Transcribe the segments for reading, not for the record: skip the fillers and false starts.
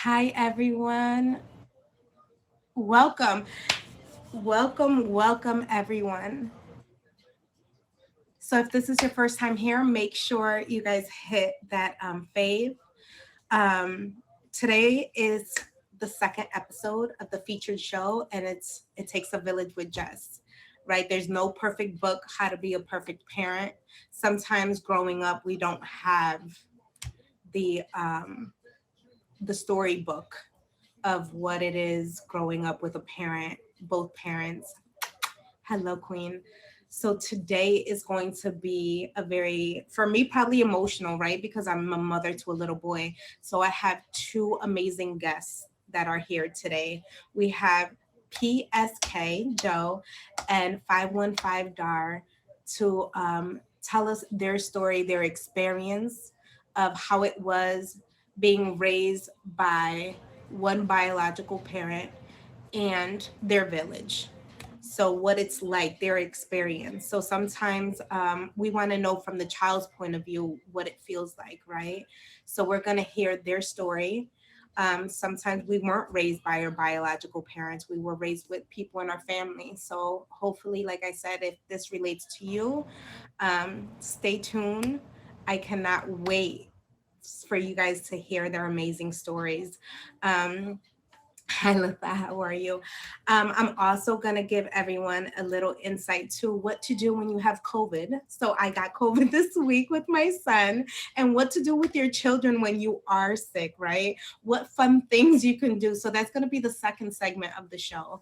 Hi, everyone. Welcome, welcome, everyone. So, if this is your first time here, make sure you guys hit that fave. Um, Today is the second episode of the featured show, and it takes a village with Jess. Right? There's no perfect book how to be a perfect parent. Sometimes growing up, we don't have the um, the storybook of what it is growing up with a parent, both parents. Hello, Queen. So today is going to be a very, for me, probably emotional, right? Because I'm a mother to a little boy. So I have two amazing guests that are here today. We have PSK Joe and 515 Dar to tell us their story, their experience of how it was being raised by one biological parent and their village. So, what it's like, their experience. So, sometimes we want to know from the child's point of view what it feels like, right? So, we're going to hear their story. Sometimes we weren't raised by our biological parents, we were raised with people in our family. So, hopefully, like I said, if this relates to you, stay tuned. I cannot wait for you guys to hear their amazing stories. Um, Hi, Litha. How are you? I'm also going to give everyone a little insight to what to do when you have COVID. So, I got COVID this week with my son, and what to do with your children when you are sick, right? What fun things you can do. So, that's going to be the second segment of the show.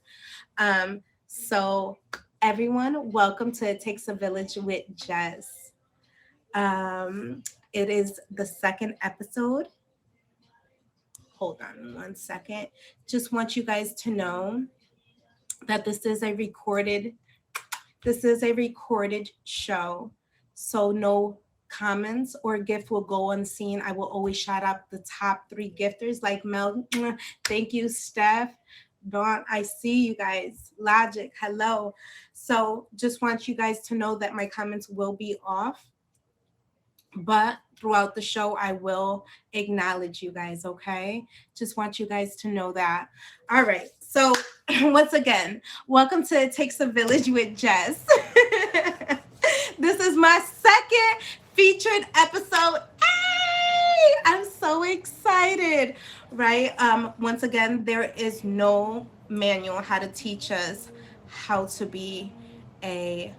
So, everyone, welcome to It Takes a Village with Jess. It is the second episode. Hold on one second. Just want you guys to know that this is a recorded show. So no comments or gift will go unseen. I will always shout out the top three gifters like Mel. Thank you, Steph. Dawn, I see you guys. Logic, hello. So just want you guys to know that my comments will be off, but throughout the show I will acknowledge you guys. Okay, just want you guys to know that. All right, so once again, welcome to It Takes a Village with Jess. This is my second featured episode. Hey, I'm so excited, right? Once again, there is no manual how to teach us how to be a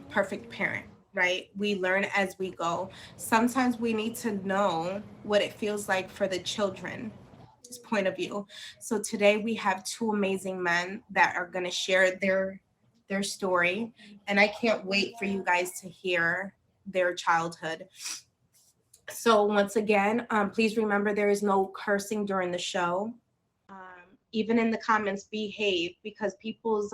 perfect parent, right? We learn as we go. Sometimes we need to know what it feels like for the children's point of view. So today we have two amazing men that are going to share their story, and I can't wait for you guys to hear their childhood. So once again, please remember there is no cursing during the show. Even in the comments, behave, because people's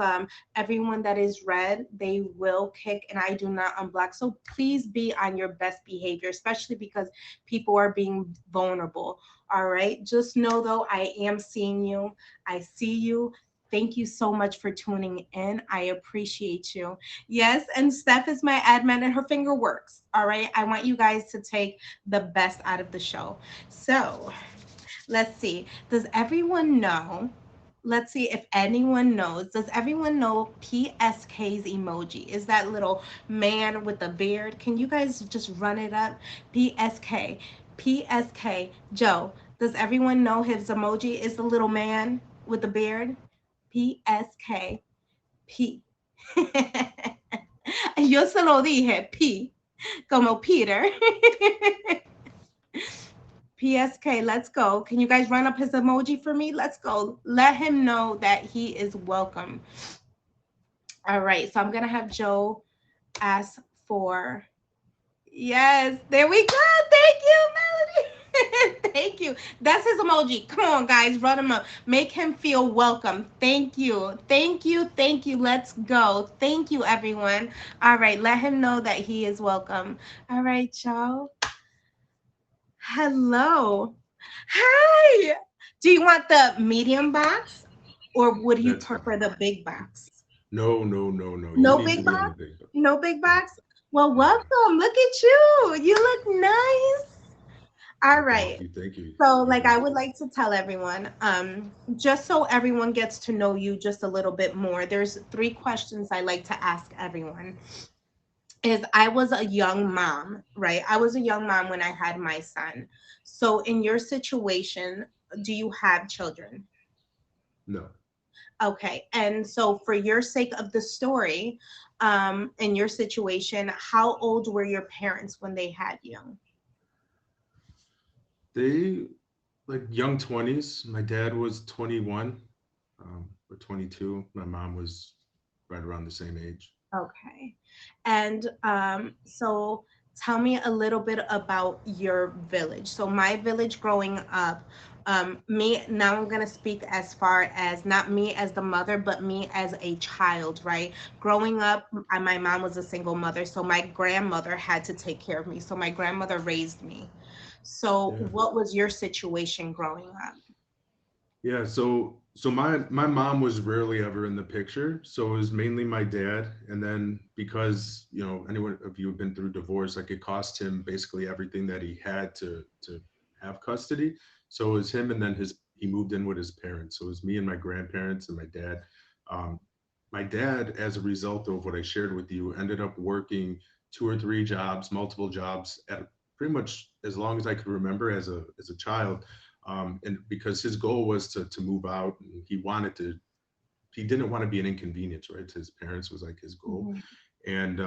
everyone that is red, they will kick, and I do not unblock. So please be on your best behavior, especially because people are being vulnerable. All right, just know though, I am seeing you. I see you. Thank you so much for tuning in. I appreciate you. Yes, and Steph is my admin and her finger works. All right, I want you guys to take the best out of the show. So let's see. Does everyone know? Let's see if anyone knows. Does everyone know PSK's emoji? Is that little man with a beard? Can you guys just run it up? PSK. PSK. Joe, does everyone know his emoji is the little man with the beard? PSK. P. Yo se lo dije, P, como Peter. PSK, let's go. Can you guys run up his emoji for me? Let's go. Let him know that he is welcome. All right. So I'm going to have Joe ask for. Yes, there we go. Thank you, Melody. Thank you. That's his emoji. Come on, guys. Run him up. Make him feel welcome. Thank you. Thank you. Thank you. Let's go. Thank you, everyone. All right. Let him know that he is welcome. All right, Joe. Hello. Hi. Do you want the medium box or would you That's fine. prefer the big box? No, no, no, no. You No need to big be on box? the big book. No big Yeah, box? Well, yeah. welcome. Look at you. You look nice. All Thank right. you. Thank you. So, Thank like, you. I would like to tell everyone, just so everyone gets to know you just a little bit more, there's three questions I like to ask everyone. Is I was a young mom, right? I was a young mom when I had my son. So, in your situation, do you have children? No. Okay. And so, for your sake of the story, in your situation, how old were your parents when they had you? They like young 20s. My dad was 21 or 22. My mom was right around the same age. Okay. And so tell me a little bit about your village. So my village growing up, me now I'm gonna speak as far as not me as the mother, but me as a child, right? Growing up, my mom was a single mother, so my grandmother had to take care of me. So my grandmother raised me. So Yeah. what was your situation growing up? Yeah, so my mom was rarely ever in the picture. So it was mainly my dad. And then because, anyone of you have been through divorce, like it cost him basically everything that he had to have custody. So it was him and then he moved in with his parents. So it was me and my grandparents and my dad. Um, my dad, as a result of what I shared with you, ended up working two or three jobs, multiple jobs at pretty much as long as I could remember as a child, and because his goal was to move out, and he didn't want to be an inconvenience, right, to his parents was like his goal. Mhm, And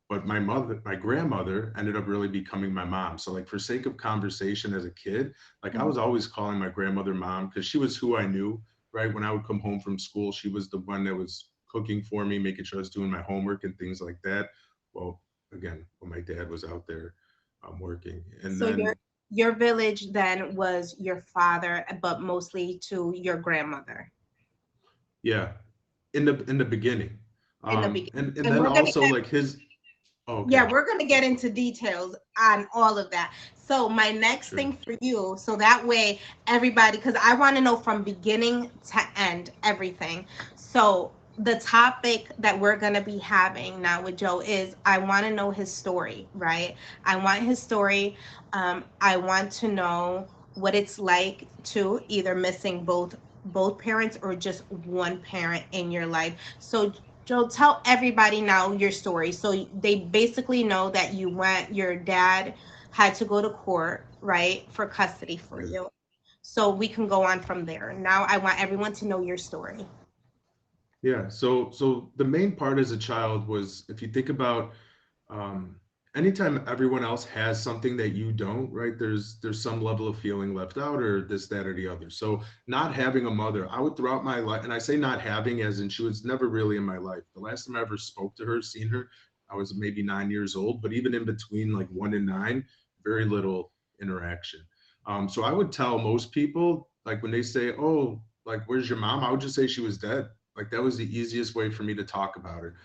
but my grandmother ended up really becoming my mom. So like for sake of conversation as a kid, like I mhm. was always calling my grandmother mom because she was who I knew, right? When I would come home from school, she was the one that was cooking for me, making sure I was doing my homework and things like that. Well, again, when my dad was out there working. And So then your village then was your father, but mostly to your grandmother yeah, in the beginning. in the beginning. And And then we're gonna also like his oh, Yeah, okay. we're going to get into details on all of that. So, my next Sure. thing for you, so that way everybody, because I want to know from beginning to end everything. So, the topic that we're going to be having now with Joe is I want to know his story, right? I want his story. I want to know what it's like to either missing both parents or just one parent in your life. So Joe, tell everybody now your story. So they basically know that your dad had to go to court, right, for custody for Yeah. you. So we can go on from there. Now I want everyone to know your story. Yeah. So the main part as a child was if you think about um, anytime everyone else has something that you don't, right? There's some level of feeling left out or this, that, or the other. So not having a mother, I would throughout my life, and I say not having as in she was never really in my life. The last time I ever spoke to her, seen her, I was maybe 9 years old, but even in between like 1 and 9, very little interaction. So I would tell most people, like when they say, "Oh, like where's your mom?" I would just say she was dead. Like that was the easiest way for me to talk about her,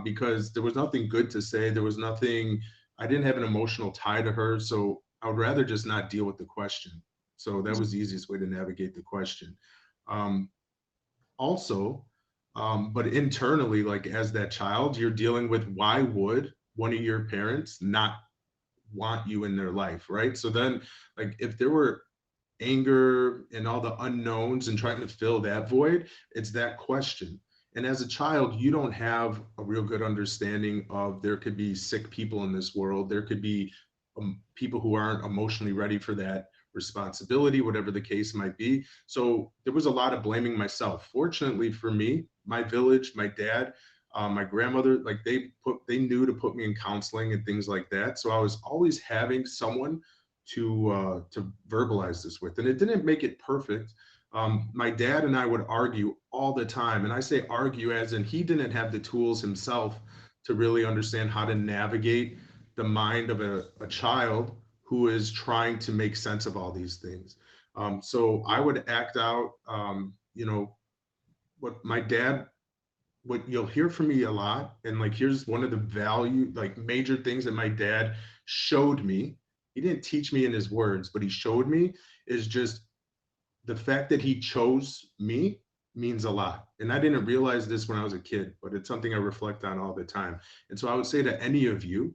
because there was nothing good to say. There was nothing, I didn't have an emotional tie to her. So I would rather just not deal with the question. So that was the easiest way to navigate the question. Um, also, but internally, like as that child, you're dealing with why would one of your parents not want you in their life, right? So then, like, if there were anger and all the unknowns and trying to fill that void, it's that question. And as a child, you don't have a real good understanding of there could be sick people in this world. There could be people who aren't emotionally ready for that responsibility, whatever the case might be. So there was a lot of blaming myself. Fortunately for me, my village, my dad, my grandmother, like they knew to put me in counseling and things like that. So I was always having someone to verbalize this with, and it didn't make it perfect. My dad and I would argue all the time, and I say argue as in he didn't have the tools himself to really understand how to navigate the mind of a child who is trying to make sense of all these things. So I would act out, what my dad, what you'll hear from me a lot, and like here's one of the value, like major things that my dad showed me. He didn't teach me in his words, but he showed me is just the fact that he chose me means a lot. And I didn't realize this when I was a kid, but it's something I reflect on all the time. And so I would say to any of you,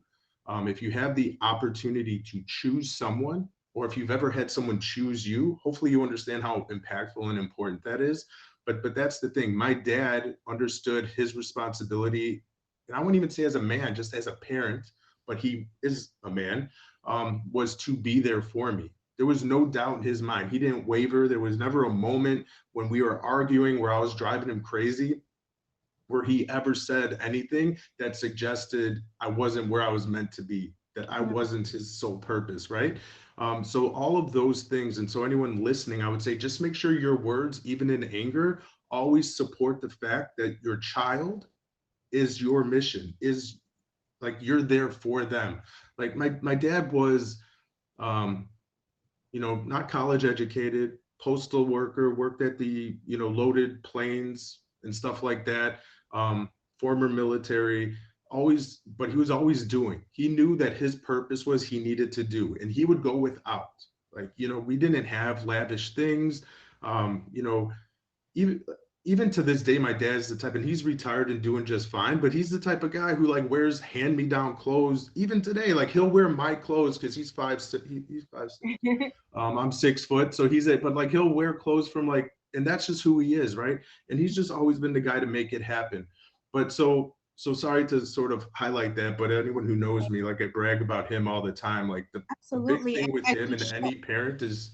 if you have the opportunity to choose someone, or if you've ever had someone choose you, hopefully you understand how impactful and important that is. But that's the thing. My dad understood his responsibility, and I wouldn't even say as a man, just as a parent, but he is a man, was to be there for me. There was no doubt in his mind. He didn't waver. There was never a moment when we were arguing where I was driving him crazy, where he ever said anything that suggested I wasn't where I was meant to be, that I Mhm. wasn't his sole purpose, right? So all of those things, and so anyone listening, I would say just make sure your words, even in anger, always support the fact that your child is your mission, is like you're there for them. Like my dad was, um, not college educated, postal worker, worked at the, loaded planes and stuff like that. Former military, always, but he was always doing. He knew that his purpose was he needed to do, and he would go without. Like, we didn't have lavish things. You know, even even to this day, my dad's the type, and he's retired and doing just fine, but he's the type of guy who like wears hand-me-down clothes. Even today, like he'll wear my clothes because he's 5'6", he's 5'6". I'm 6 foot, so but like he'll wear clothes from like, and that's just who he is, right? And he's just always been the guy to make it happen. But so sorry to sort of highlight that, but anyone who knows me, like I brag about him all the time. Like the big Absolutely. thing with And him you and should. any parent is,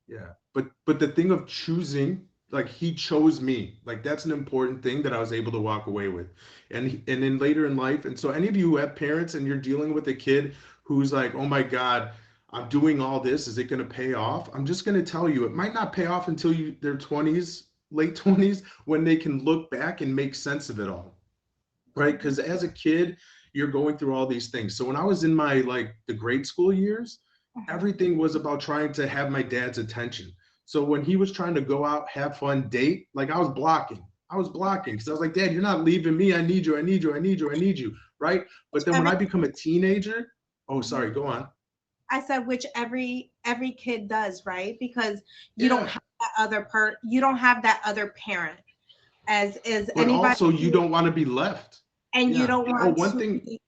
yeah. But the thing of choosing, like he chose me. Like that's an important thing that I was able to walk away with. And then later in life, and so any of you who have parents and you're dealing with a kid who's like, "Oh my God, I'm doing all this. Is it going to pay off?" I'm just going to tell you, it might not pay off until their 20s, late 20s, when they can look back and make sense of it all, right? Because as a kid, you're going through all these things. So when I was in my like the grade school years, Mhm. everything was about trying to have my dad's attention. So when he was trying to go out, have fun, date, like I was blocking. I was blocking because I was like, Dad, you're not leaving me. I need you. I need you. I need you. I need you. Right. But then when Every I become a teenager, oh, Mhm. sorry, go on. I said which every kid does, right? Because you don't Yeah. have that you don't have that other parent as is But anybody also, you who, don't want to be left. and you Yeah. don't Oh, want one to thing. be.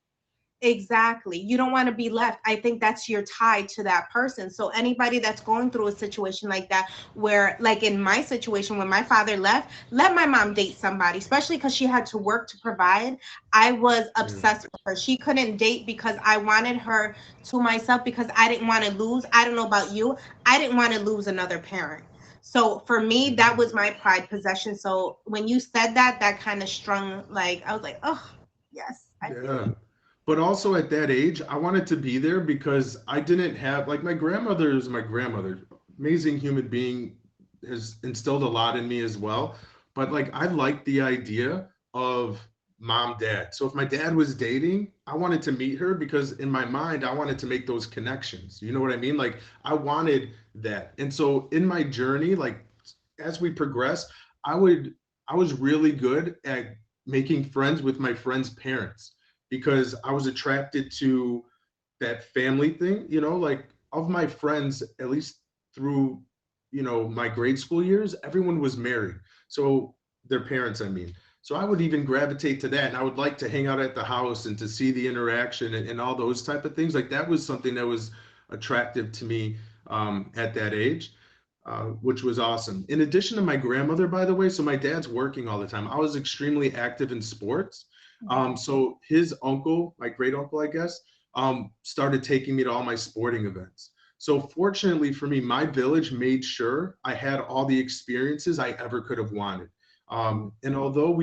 Exactly. You don't want to be left. I think that's your tie to that person. So anybody that's going through a situation like that, where like in my situation when my father left, let my mom date somebody, especially because she had to work to provide. I was Yeah. obsessed with her. She couldn't date because I wanted her to myself because I didn't want to lose. I don't know about you. I didn't want to lose another parent. So for me, Yeah. that was my pride possession. So when you said that, that kind of strung, like I was like, oh yes, I feel Yeah. you. But also at that age, I wanted to be there because I didn't have, like, my grandmother is my grandmother, amazing human being, has instilled a lot in me as well. But like, I liked the idea of mom, dad. So if my dad was dating, I wanted to meet her because in my mind, I wanted to make those connections. You know what I mean? Like, I wanted that. And so in my journey, like, as we progress, I would, I was really good at making friends with my friends' parents because I was attracted to that family thing, like of my friends, at least through, my grade school years, everyone was married. So their parents, I mean. So I would even gravitate to that. And I would like to hang out at the house and to see the interaction and all those type of things. Like that was something that was attractive to me at that age. Which was awesome. In addition to my grandmother, by the way, so my dad's working all the time. I was extremely active in sports. So his uncle, my great uncle, I guess, started taking me to all my sporting events. So fortunately for me, my village made sure I had all the experiences I ever could have wanted. And although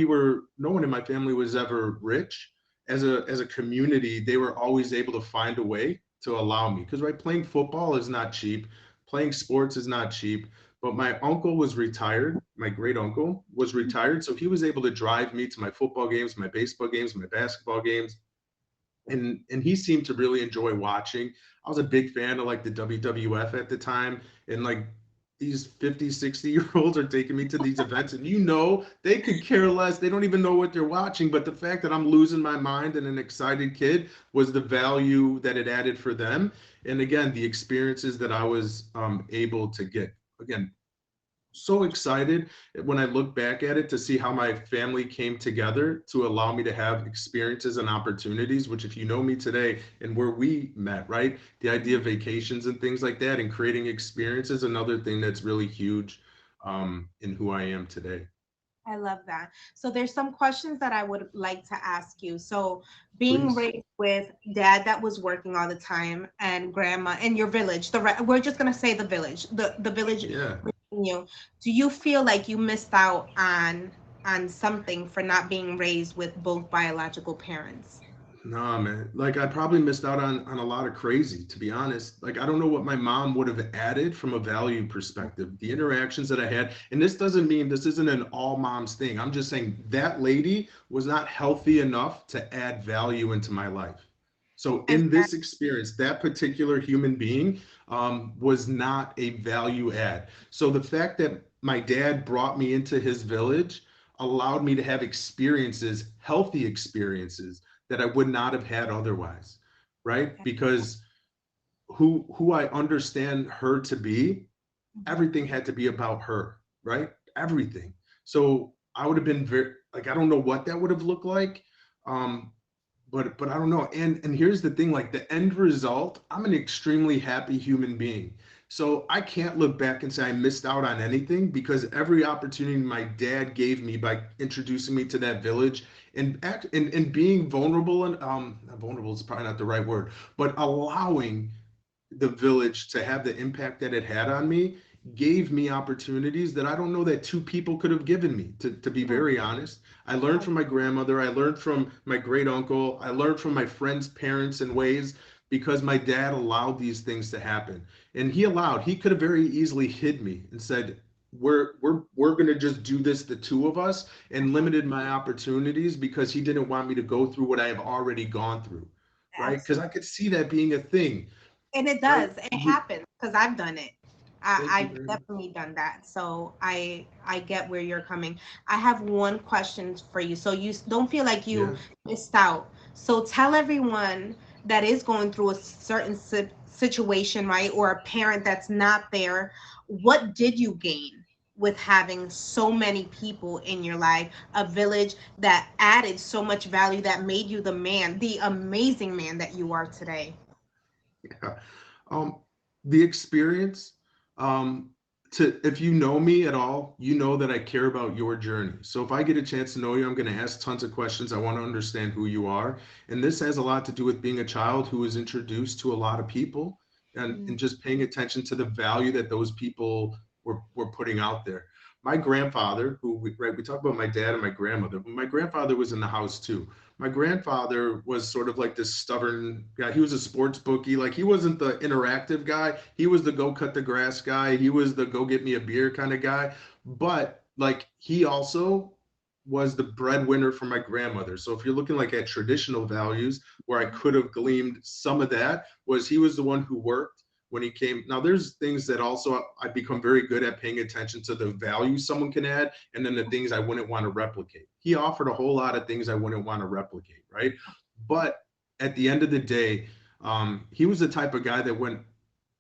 no one in my family was ever rich, as a community, they were always able to find a way to allow me. Because right, playing football is not cheap, playing sports is not cheap. But my uncle was retired. My great uncle was retired, so he was able to drive me to my football games, my baseball games, my basketball games, and he seemed to really enjoy watching. I was a big fan of like the WWF at the time, and like these 50, 60-year olds are taking me to these events, and they could care less. They don't even know what they're watching, but the fact that I'm losing my mind and an excited kid was the value that it added for them. And again, the experiences that I was able to get. Again, so excited when I look back at it to see how my family came together to allow me to have experiences and opportunities, which if you know me today and where we met, right? The idea of vacations and things like that and creating experiences, another thing that's really huge in who I am today. I love that. So there's some questions that I would like to ask you. So being Please. raised with dad that was working all the time and grandma in your village, we're just gonna say the village Yeah. raising you. Do you feel like you missed out on something for not being raised with both biological parents? Nah, man. Like I probably missed out on a lot of crazy, to be honest. Like I don't know what my mom would have added from a value perspective. The interactions that I had, and this doesn't mean this isn't an all moms thing. I'm just saying that lady was not healthy enough to add value into my life. So in this experience, that particular human being was not a value add. So the fact that my dad brought me into his village allowed me to have experiences, healthy experiences that I would not have had otherwise, right? Because who I understand her to be, everything had to be about her, right? Everything. So I would have been very like I don't know what that would have looked like. Um, but I don't know. And here's the thing, like the end result, I'm an extremely happy human being. So I can't look back and say I missed out on anything because every opportunity my dad gave me by introducing me to that village and being vulnerable and not vulnerable is probably not the right word, but allowing the village to have the impact that it had on me gave me opportunities that I don't know that two people could have given me, to be very honest. I learned from my grandmother, I learned from my great uncle, I learned from my friends' parents in ways because my dad allowed these things to happen. And he could have very easily hid me and said, we're gonna just do this, the two of us, and limited my opportunities because he didn't want me to go through what I have already gone through. Right. Because I Absolutely. could see that being a thing. And it Right. does. It happens because I've done it. Thank you I've very much. definitely done that. So I get where you're coming. I have one question for you. So don't feel like you Yeah. missed out. So tell everyone that is going through a certain situation, right, or a parent that's not there. What did you gain with having so many people in your life, a village that added so much value that made you the amazing man that you are today? Yeah. Um, the experience, um, to if you know me at all, you know that I care about your journey. So if I get a chance to know you, I'm going to ask tons of questions. I want to understand who you are. And this has a lot to do with being a child who was introduced to a lot of people and just paying attention to the value that those people were putting out there. My grandfather, right, we talk about my dad and my grandmother. My grandfather was in the house too. My grandfather was sort of like this stubborn guy. He was a sports bookie. Like he wasn't the interactive guy. He was the go cut the grass guy. He was the go get me a beer kind of guy. But like he also was the breadwinner for my grandmother. So if you're looking like at traditional values where I could have gleaned some of that was he was the one who worked when he came. Now there's things that also I become very good at paying attention to the value someone can add and then the things I wouldn't want to replicate. He offered a whole lot of things I wouldn't want to replicate, right? But at the end of the day, he was the type of guy that when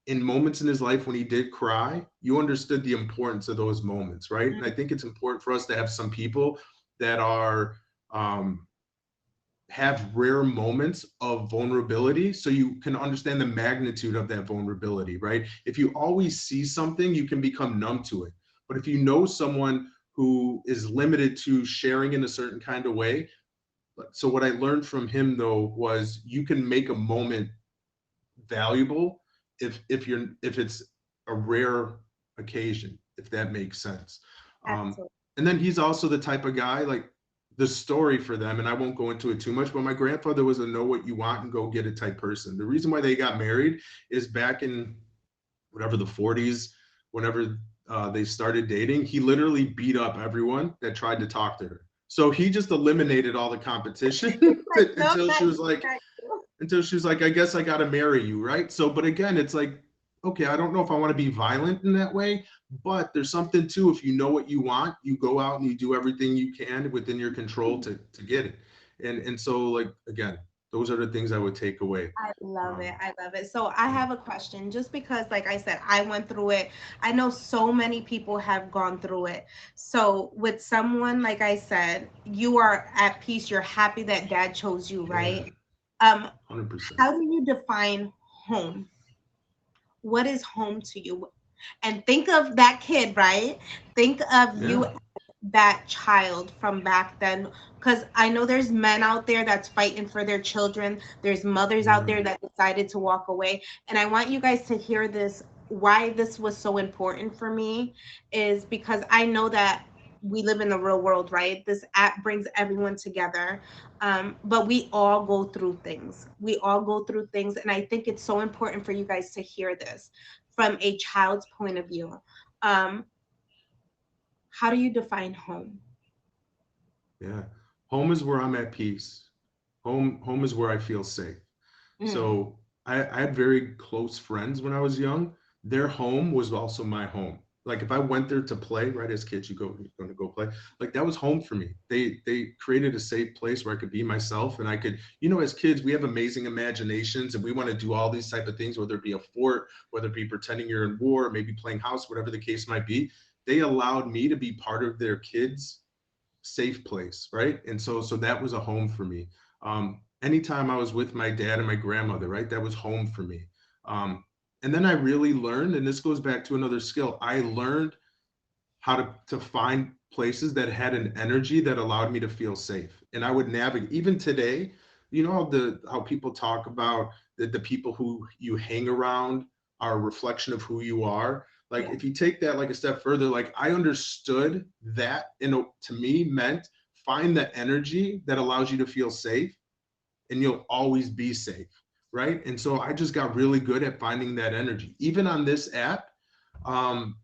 in moments in his life when he did cry, you understood the importance of those moments, right? And I think it's important for us to have some people that are um, have rare moments of vulnerability so you can understand the magnitude of that vulnerability, right? If you always see something, you can become numb to it. But if you know someone who is limited to sharing in a certain kind of way, so what I learned from him though was you can make a moment valuable if it's a rare occasion, if that makes sense. Um, Absolutely. and then he's also the type of guy like the story for them, and I won't go into it too much, but my grandfather was a know what you want and go get it type person. The reason why they got married is back in whatever the 40s, whenever they started dating, he literally beat up everyone that tried to talk to her. So he just eliminated all the competition Like, no, until she not was like, you. I guess I got to marry you, right? So, but again, it's like, okay, I don't know if I want to be violent in that way, but there's something too. If you know what you want, you go out and you do everything you can within your control to get it. And so, like again, Those are the things I would take away. I love it. Um, I love it. So I yeah, have a question just because, like I said, I went through it. I know so many people have gone through it. So, with someone, like I said, you are at peace, you're happy that dad chose you, yeah, right? Um, 100%. how do you define home? What is home to you? And think of that kid, right? Think of you, Yeah. that child from back then, because I know there's men out there that's fighting for their children, there's mothers out Mhm. there that decided to walk away, and I want you guys to hear this. Why this was so important for me is because I know that we live in the real world, right? This app brings everyone together, but we all go through things, and I think it's so important for you guys to hear this from a child's point of view. um, how do you define home? Yeah. Home is where I'm at peace. Home is where I feel safe. Mm. So I had very close friends when I was young. Their home was also my home. Like if I went there to play, right, as kids, you're going to go play. Like that was home for me. They created a safe place where I could be myself and I could, as kids, we have amazing imaginations and we want to do all these type of things, whether it be a fort, whether it be pretending you're in war, maybe playing house, whatever the case might be. They allowed me to be part of their kids' safe place, right? And so that was a home for me. Anytime I was with my dad and my grandmother, right, that was home for me. Um, and then I really learned, and this goes back to another skill. I learned how to find places that had an energy that allowed me to feel safe, and I would navigate. Even today, how people talk about the people who you hang around are a reflection of who you are. Like Yeah, if you take that like a step further, like I understood that, to me meant find the energy that allows you to feel safe, and you'll always be safe, right? And so I just got really good at finding that energy, even on this app. um,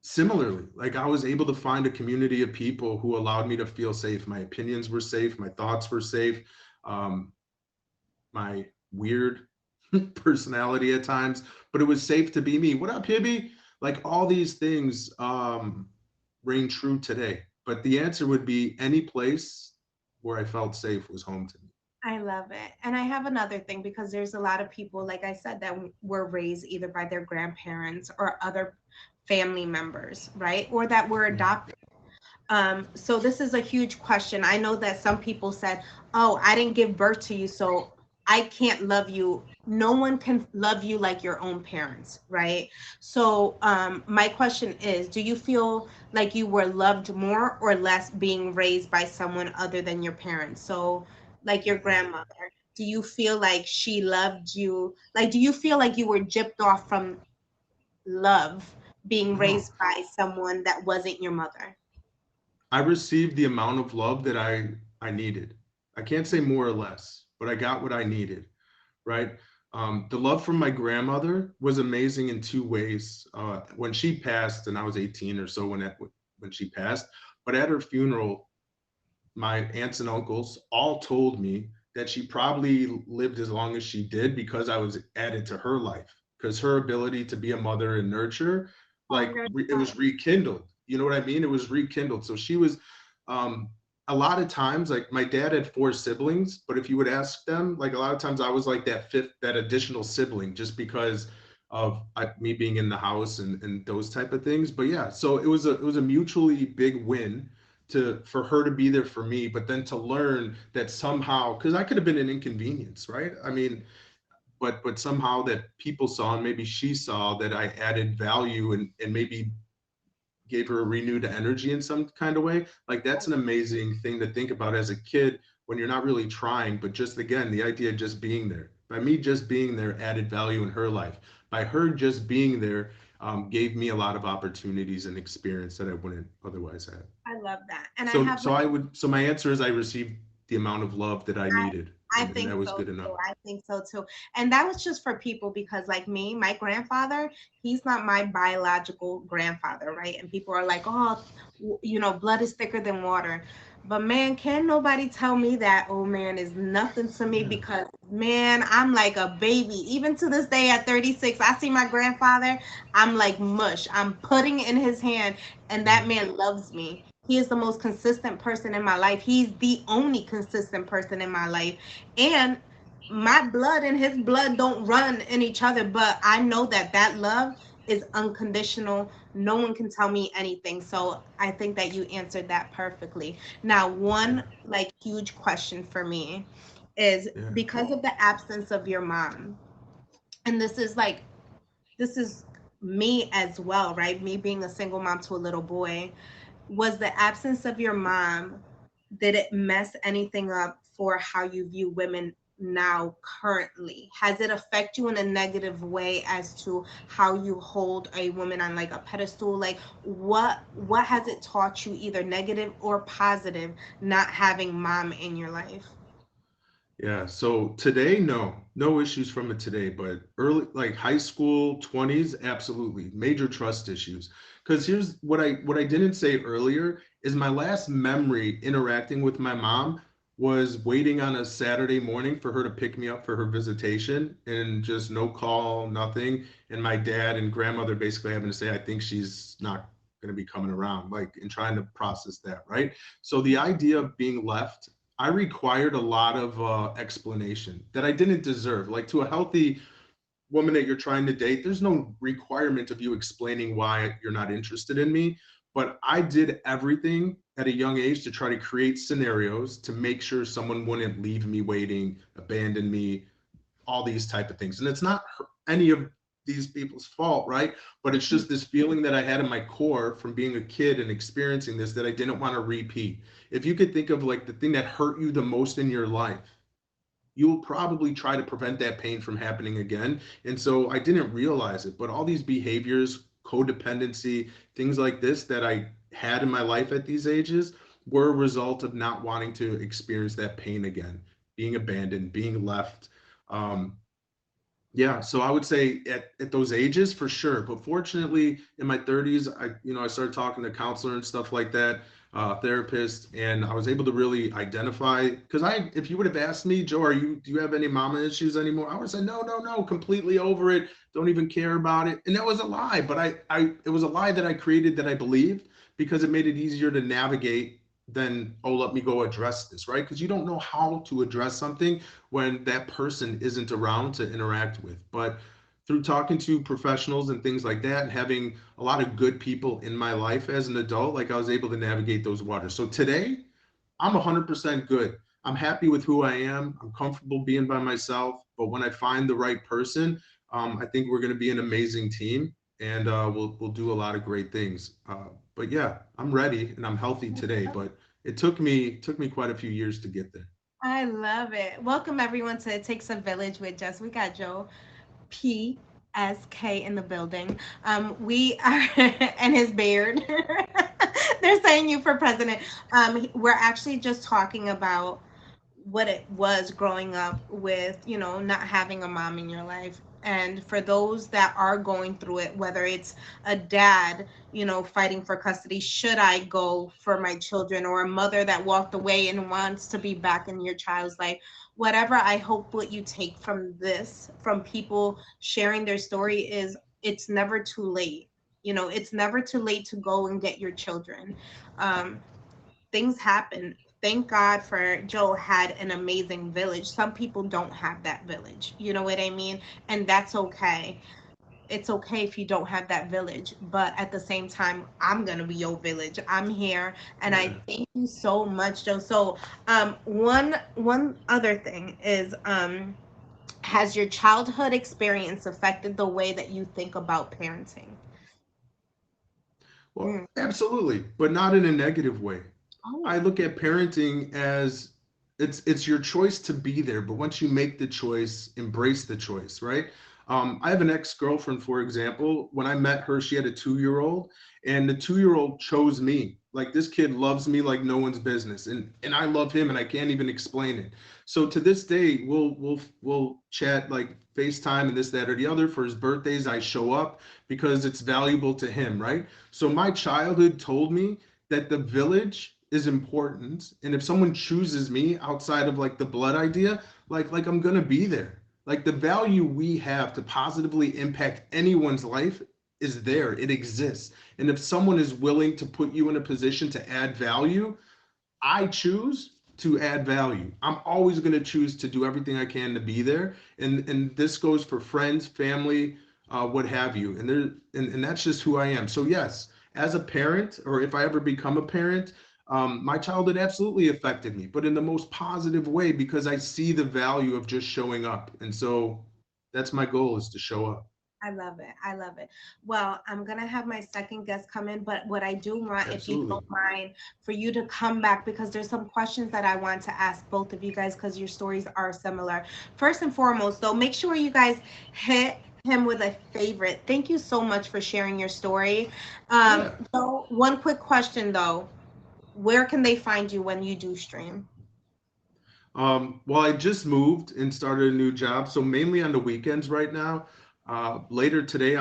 Similarly, like I was able to find a community of people who allowed me to feel safe. My opinions were safe, my thoughts were safe. um, my weird personality at times, but it was safe to be me. What up, Hibby? Like all these things ring true today, but the answer would be any place where I felt safe was home to me. I love it. And I have another thing because there's a lot of people, like I said, that were raised either by their grandparents or other family members, right? Or that were Yeah. adopted. So this is a huge question. I know that some people said, "Oh, I didn't give birth to you, so I can't love you." No one can love you like your own parents, right? So, my question is, do you feel like you were loved more or less being raised by someone other than your parents? So, like your grandmother, do you feel like she loved you? Like, do you feel like you were gypped off from love being No, raised by someone that wasn't your mother? I received the amount of love that I needed. I can't say more or less, but I got what I needed, right? The love from my grandmother was amazing in two ways. When she passed, and I was 18 or so when she passed, but at her funeral, my aunts and uncles all told me that she probably lived as long as she did because I was added to her life. Because her ability to be a mother and nurture, Oh, like you're it was rekindled. You know what I mean? It was rekindled. So she was, um, a lot of times, like my dad had four siblings, but if you would ask them, like a lot of times I was like that fifth, that additional sibling, just because of me being in the house and those type of things. But yeah, so it was a mutually big win to for her to be there for me, but then to learn that somehow, because I could have been an inconvenience, right? I mean, but somehow that people saw, and maybe she saw that I added value and maybe gave her a renewed energy in some kind of way. Like that's an amazing thing to think about as a kid when you're not really trying, but just again, the idea of just being there. By me just being there added value in her life. By her just being there, gave me a lot of opportunities and experience that I wouldn't otherwise have. I love that. And I So have so I would so my answer is I received the amount of love that I needed, I and think that was so good too. enough. I think so too. And that was just for people because, like me, my grandfather, he's not my biological grandfather, right? And people are like, oh, blood is thicker than water. But man, can nobody tell me that old man is nothing to me Yeah. because, man, I'm like a baby. Even to this day at 36, I see my grandfather, I'm like mush. I'm putting in his hand, and Yeah. that man loves me. He is the most consistent person in my life. He's the only consistent person in my life. And my blood and his blood don't run in each other, but I know that that love is unconditional. No one can tell me anything. So I think that you answered that perfectly. Now, one Yeah, like huge question for me is yeah. because of the absence of your mom, and this is me as well, right? Me being a single mom to a little boy, was the absence of your mom, did it mess anything up for how you view women now currently? Has it affect you in a negative way as to how you hold a woman on like a pedestal? Like what has it taught you, either negative or positive, not having mom in your life? Yeah, so today, no issues from it today, but early, like high school, 20s, absolutely. Major trust issues. Because here's what I didn't say earlier is my last memory interacting with my mom was waiting on a Saturday morning for her to pick me up for her visitation and just no call, nothing. And my dad and grandmother basically having to say, I think she's not going to be coming around, like, and trying to process that, right? So the idea of being left, I required a lot of explanation that I didn't deserve. Like, to a healthy woman that you're trying to date, there's no requirement of you explaining why you're not interested in me. But I did everything at a young age to try to create scenarios to make sure someone wouldn't leave me waiting, abandon me, all these type of things. And it's not any of these people's fault, right? But it's just this feeling that I had in my core from being a kid and experiencing this that I didn't want to repeat. If you could think of like the thing that hurt you the most in your life, you'll probably try to prevent that pain from happening again. And so I didn't realize it, but all these behaviors, codependency, things like this that I had in my life at these ages were a result of not wanting to experience that pain again, being abandoned, being left. Um, yeah, so I would say at those ages for sure. But fortunately, in my 30s, I started talking to counselor and stuff like that, therapist, and I was able to really identify. Because if you would have asked me, Joe, do you have any mama issues anymore? I would say no, no, no, completely over it. Don't even care about it. And that was a lie. But it was a lie that I created that I believed because it made it easier to navigate than, oh, let me go address this, right? Because you don't know how to address something when that person isn't around to interact with. But through talking to professionals and things like that, and having a lot of good people in my life as an adult, like I was able to navigate those waters. So today, I'm 100% good. I'm happy with who I am. I'm comfortable being by myself. But when I find the right person, I think we're going to be an amazing team, and we'll do a lot of great things. But yeah, I'm ready and I'm healthy today. But it took me quite a few years to get there. I love it. Welcome everyone to It Takes a Village with Jess. We got Joe PSK in the building. We are and his beard. They're saying you for president. We're actually just talking about what it was growing up with, not having a mom in your life. And for those that are going through it, whether it's a dad, fighting for custody, should I go for my children, or a mother that walked away and wants to be back in your child's life, whatever, I hope what you take from this, from people sharing their story, is it's never too late. It's never too late to go and get your children. Um, Things happen. Thank God for Joe had an amazing village. Some people don't have that village. You know what I mean? And that's okay. It's okay if you don't have that village, but at the same time, I'm gonna be your village. I'm here, and I Yeah. thank you so much, Joe. So, one other thing is, has your childhood experience affected the way that you think about parenting? Well, Mm. absolutely, but not in a negative way. Oh. I look at parenting as it's your choice to be there, but once you make the choice, embrace the choice, right? I have an ex-girlfriend, for example. When I met her, she had a 2-year-old, and the 2-year-old chose me. Like, this kid loves me like no one's business, and I love him, and I can't even explain it. So to this day, we'll chat like FaceTime and this, that, or the other. For his birthdays, I show up because it's valuable to him, right? So my childhood told me that the village is important, and if someone chooses me outside of like the blood idea, like I'm gonna be there. Like, the value we have to positively impact anyone's life is there, it exists. And if someone is willing to put you in a position to add value, I choose to add value. I'm always going to choose to do everything I can to be there. And this goes for friends, family, what have you. And that's just who I am. So yes, as a parent, or if I ever become a parent, my childhood absolutely affected me, but in the most positive way, because I see the value of just showing up. And so that's my goal, is to show up. I love it. I love it. Well, I'm gonna have my second guest come in, but what I do want, if you Absolutely. don't mind, for you to come back because there's some questions that I want to ask both of you guys because your stories are similar. First and foremost, though, make sure you guys hit him with a favorite. Thank you so much for sharing your story. Yeah. So one quick question though, where can they find you when you do stream? Well, I just moved and started a new job, so mainly on the weekends right now. Later today,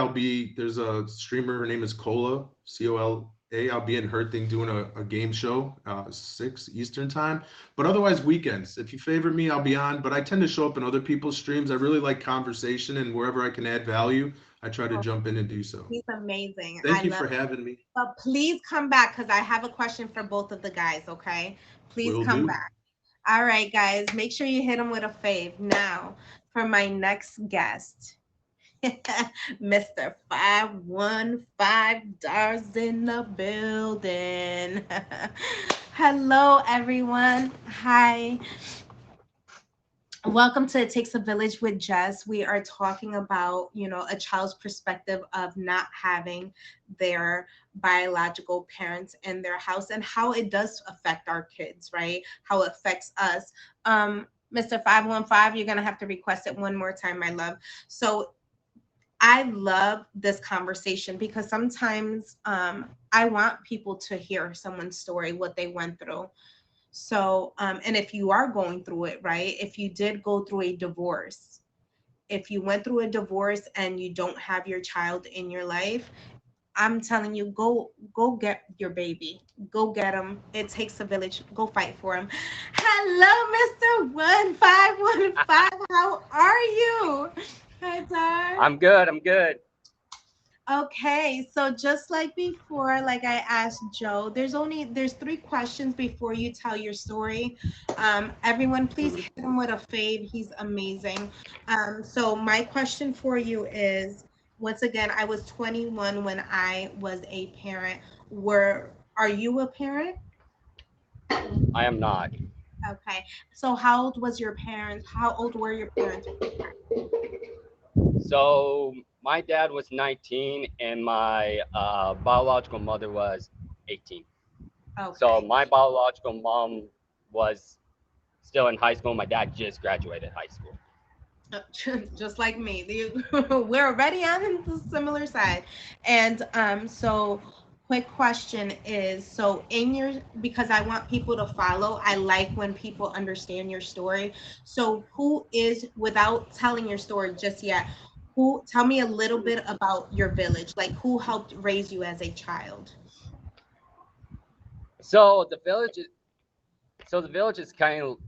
there's a streamer, her name is Cola, Cola. I'll be in her thing doing a game show, 6 Eastern time. But otherwise, weekends. If you favor me, I'll be on. But I tend to show up in other people's streams. I really like conversation, and wherever I can add value, I try to Oh, jump in and do so. he's amazing. I Thank you love for having me. it. But please come back because I have a question for both of the guys, okay? Please Will come do. back. All right, guys, make sure you hit them with a fave. Now, for my next guest, Mr. 515 Dars in the building. Hello, everyone. Hi. Welcome to It Takes a Village with Jess. We are talking about, a child's perspective of not having their biological parents in their house and how it does affect our kids, right? How it affects us. Mr. 515, you're going to have to request it one more time, my love. So I love this conversation because sometimes I want people to hear someone's story, what they went through. So, and if you are going through it, right? If you did go through a divorce, if you went through a divorce and you don't have your child in your life, I'm telling you, go get your baby. Go get him. It takes a village. Go fight for him. Hello, Mr. 1515. How are you? Hi, Dar. I'm good. I'm good. Okay, so just like before, like I asked Joe, there's three questions before you tell your story. Everyone, please Mhm. hit him with a fade. He's amazing. So my question for you is, once again, I was 21 when I was a parent. Are you a parent? I am not. Okay. So how old was your parents? How old were your parents? So my dad was 19 and my biological mother was 18. So Okay. my biological mom was still in high school. My dad just graduated high school. Just like me. We're already on the similar side. And so quick question is, so in your, because I want people to follow, I like when people understand your story. So who is, without telling your story just yet, who, tell me a little bit about your village, like who helped raise you as a child? So the village is so the village is kind of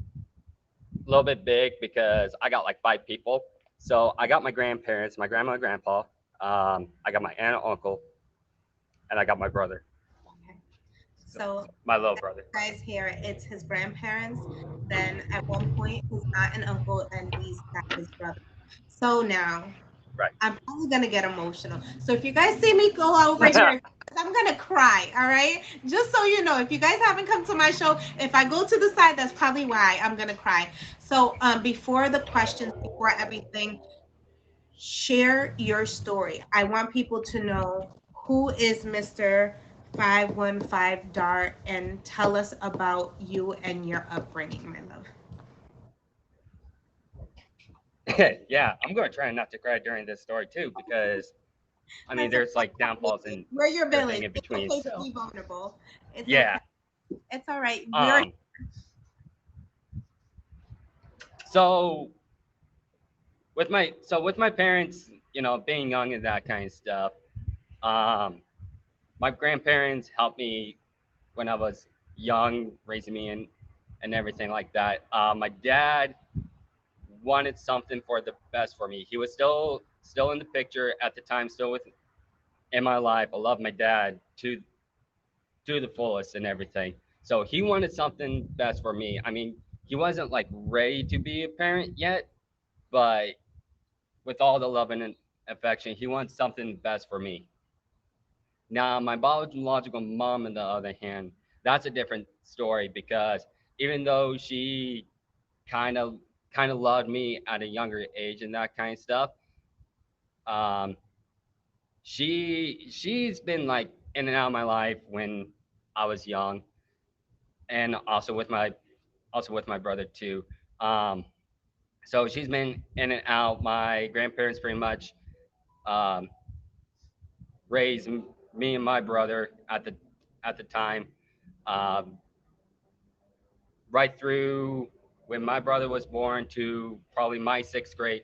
a little bit big because I got like 5 people. So I got my grandparents, my grandma and grandpa. I got my aunt and uncle, and I got my brother, Okay. so So my little brother. guys here, it's his grandparents. Then at one point, his aunt and uncle, and he's got his brother. So now Right. I'm probably gonna get emotional. So if you guys see me go over here, I'm gonna cry. All right, just so you know, if you guys haven't come to my show, if I go to the side, that's probably why I'm gonna cry. So before the questions, before everything, share your story. I want people to know who is Mr. 515 Dart and tell us about you and your upbringing, my love. Yeah, I'm gonna try not to cry during this story too because I mean That's okay. there's like downfalls and We're your everything village. in It's between. okay to So be vulnerable. It's okay. yeah. It's all right. We're Um. So with my parents, being young and that kind of stuff. Um. My grandparents helped me when I was young, raising me and everything like that. My dad wanted something for the best for me. He was still in the picture at the time, still with in my life. I love my dad to the fullest and everything. So he wanted something best for me. I mean, he wasn't like ready to be a parent yet, but with all the love and affection, he wants something best for me. Now, my biological mom, on the other hand, that's a different story because even though she kind of kind of loved me at a younger age and that kind of stuff, um, she's been like in and out of my life when I was young, and also with my brother too. Um, so she's been in and out. My grandparents pretty much um, raised me and my brother at the time, um, right through when my brother was born to probably my sixth grade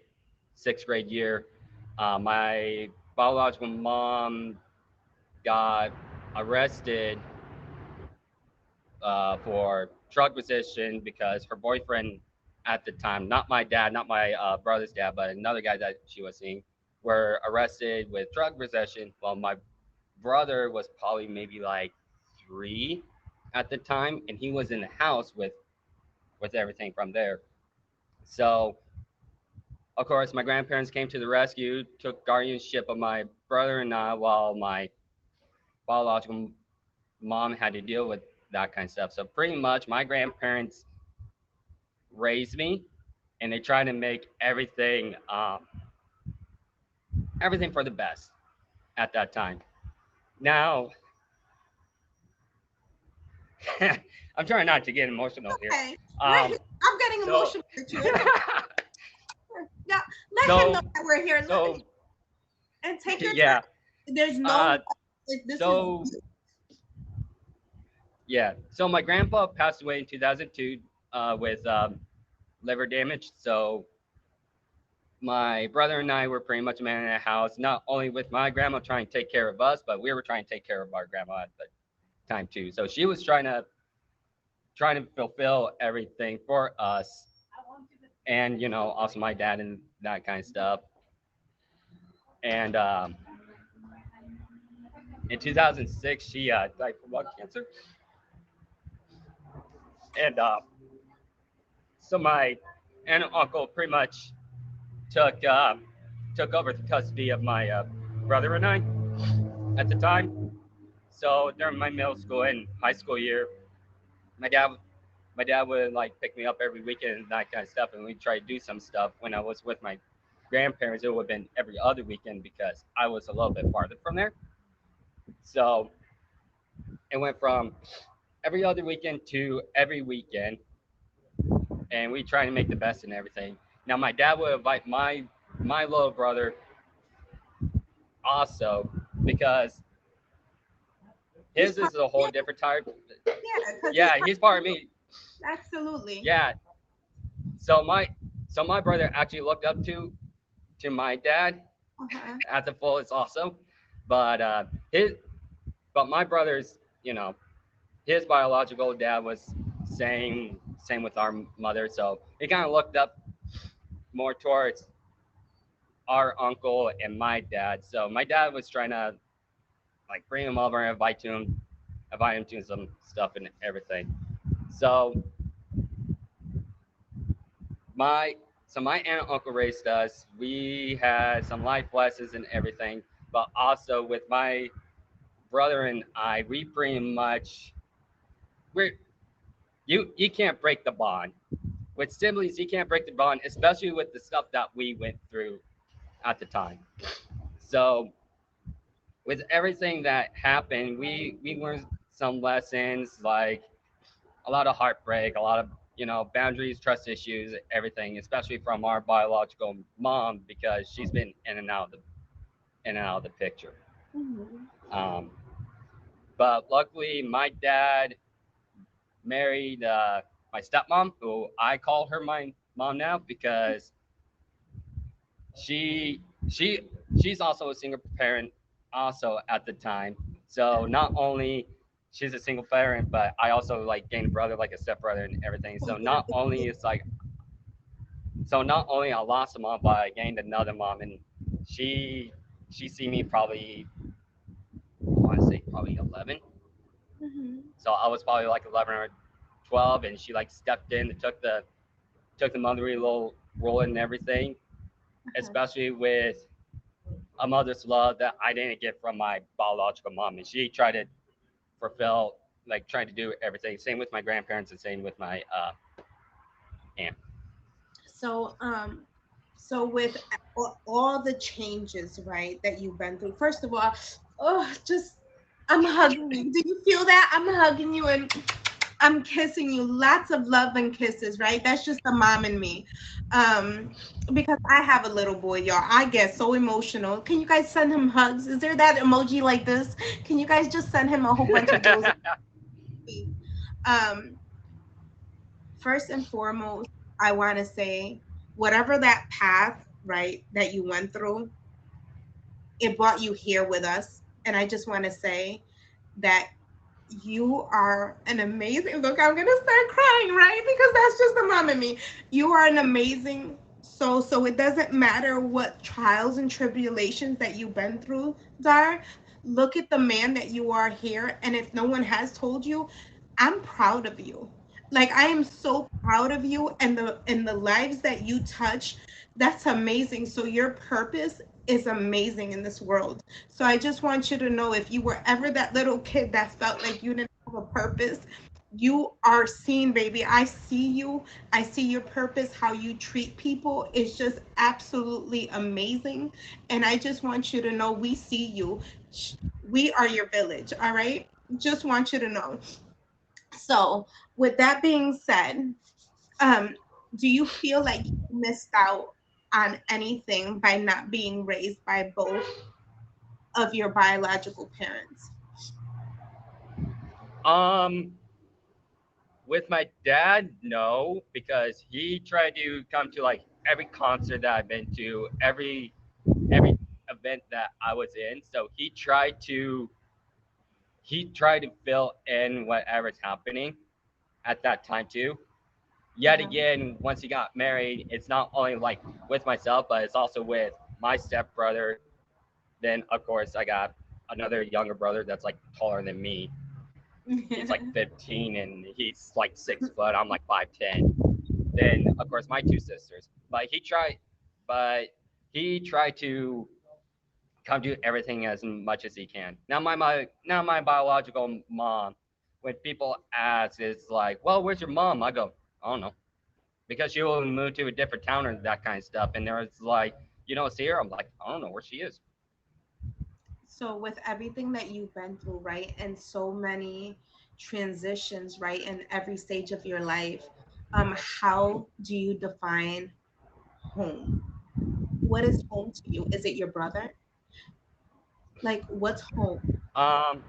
year. My biological mom got arrested for drug possession because her boyfriend at the time, not my dad, not my brother's dad, but another guy that she was seeing, were arrested with drug possession. While my brother was probably maybe like 3 at the time, and he was in the house with everything from there. So of course, my grandparents came to the rescue, took guardianship of my brother and I, while my biological mom had to deal with that kind of stuff. So pretty much, my grandparents raised me, and they tried to make everything for the best at that time. Now, I'm trying not to get emotional here. Okay. Um, I'm getting so, emotional with you. Yeah, let him know so, that we're here. so, And take your time. yeah. There's no Uh, this so, is yeah. So my grandpa passed away in 2002 with liver damage. So my brother and I were pretty much man in the house, not only with my grandma trying to take care of us, but we were trying to take care of our grandma at the time too. So she was trying to fulfill everything for us, and also my dad and that kind of stuff. And in 2006, she died from lung cancer. And so my aunt and uncle pretty much took took over the custody of my brother and I at the time. So during my middle school and high school year, my dad my dad would like pick me up every weekend and that kind of stuff, and we'd try to do some stuff. When I was with my grandparents, it would have been every other weekend because I was a little bit farther from there. So it went from every other weekend to every weekend, and we try to make the best in everything. Now my dad would invite my little brother also because he's his part is a whole different type. yeah, because he's Yeah, he's part of me. absolutely. Yeah. So my brother actually looked up to my dad Uh-huh. at the fullest also, but his but my brother's his biological dad was same with our mother, so he kind of looked up more towards our uncle and my dad. So my dad was trying to like bring him over and invite him to some stuff and everything. So my my aunt and uncle raised us. We had some life lessons and everything, but also with my brother and I, we pretty much we're you can't break the bond with siblings. You can't break the bond, especially with the stuff that we went through at the time. So with everything that happened, we learned some lessons like a lot of heartbreak, a lot of boundaries, trust issues, everything, especially from our biological mom because she's been in and out of the picture. Mhm. Um, but luckily, my dad married my stepmom, who I call her my mom now because she she she's also a single parent also at the time. So not only she's a single parent, but I also like gained a brother, like a stepbrother and everything. So not only I lost a mom, but I gained another mom, and she she see me probably probably 11. Mhm. So I was probably like 11 or 12, and she like stepped in and took the motherly role and everything, Uh-huh. especially with a mother's love that I didn't get from my biological mom, and she tried to fulfill, like trying to do everything. Same with my grandparents, and same with my aunt. So, so with all the changes, right, that you've been through, first of all, oh, just I'm hugging you. Do you feel that? I'm hugging you and I'm kissing you. Lots of love and kisses, right? That's just the mom in me. Um, because I have a little boy, y'all. I get so emotional. Can you guys send him hugs? Is there that emoji like this? Can you guys just send him a whole bunch of those? Um, First and foremost, I want to say whatever that path, right, that you went through, it brought you here with us. And I just want to say that you are an amazing, look, I'm gonna start crying, right? Because that's just the mom in me. You are an amazing soul. So it doesn't matter what trials and tribulations that you've been through, Dar. Look at the man that you are here. And if no one has told you, I'm proud of you. Like I am so proud of you and the lives that you touch. That's amazing. So your purpose is amazing in this world. So I just want you to know if you were ever that little kid that felt like you didn't have a purpose, you are seen, baby. I see you. I see your purpose. How you treat people is just absolutely amazing. And I just want you to know we see you. We are your village. All right. Just want you to know. So, with that being said, um, do you feel like you missed out on anything by not being raised by both of your biological parents? um, with my dad, no, because he tried to come to like every concert that I've been to, every event that I was in. So he tried to fill in whatever's happening at that time too. Yet Uh-huh. again, once he got married, it's not only like with myself, but it's also with my stepbrother. Then of course I got another younger brother that's like taller than me. He's like 15 and he's like 6 foot. I'm like 5'10". Then of course my two sisters. But he tried to come do everything as much as he can. Now my biological mom, when people ask, it's like, well, where's your mom? I go, I don't know, because she will move to a different town and that kind of stuff. And there's like, you don't see her. I'm like, I don't know where she is. So, with everything that you've been through, right, and so many transitions, right, in every stage of your life, how do you define home? What is home to you? Is it your brother? Like, what's home? Um,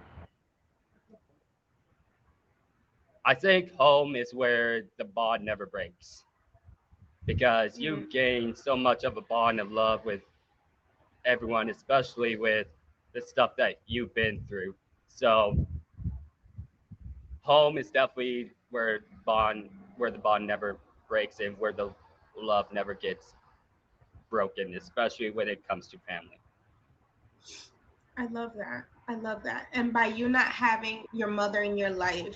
I think home is where the bond never breaks because Mm, you gain so much of a bond of love with everyone, especially with the stuff that you've been through. So home is definitely where the bond never breaks and where the love never gets broken, especially when it comes to family. I love that. I love that. And by you not having your mother in your life,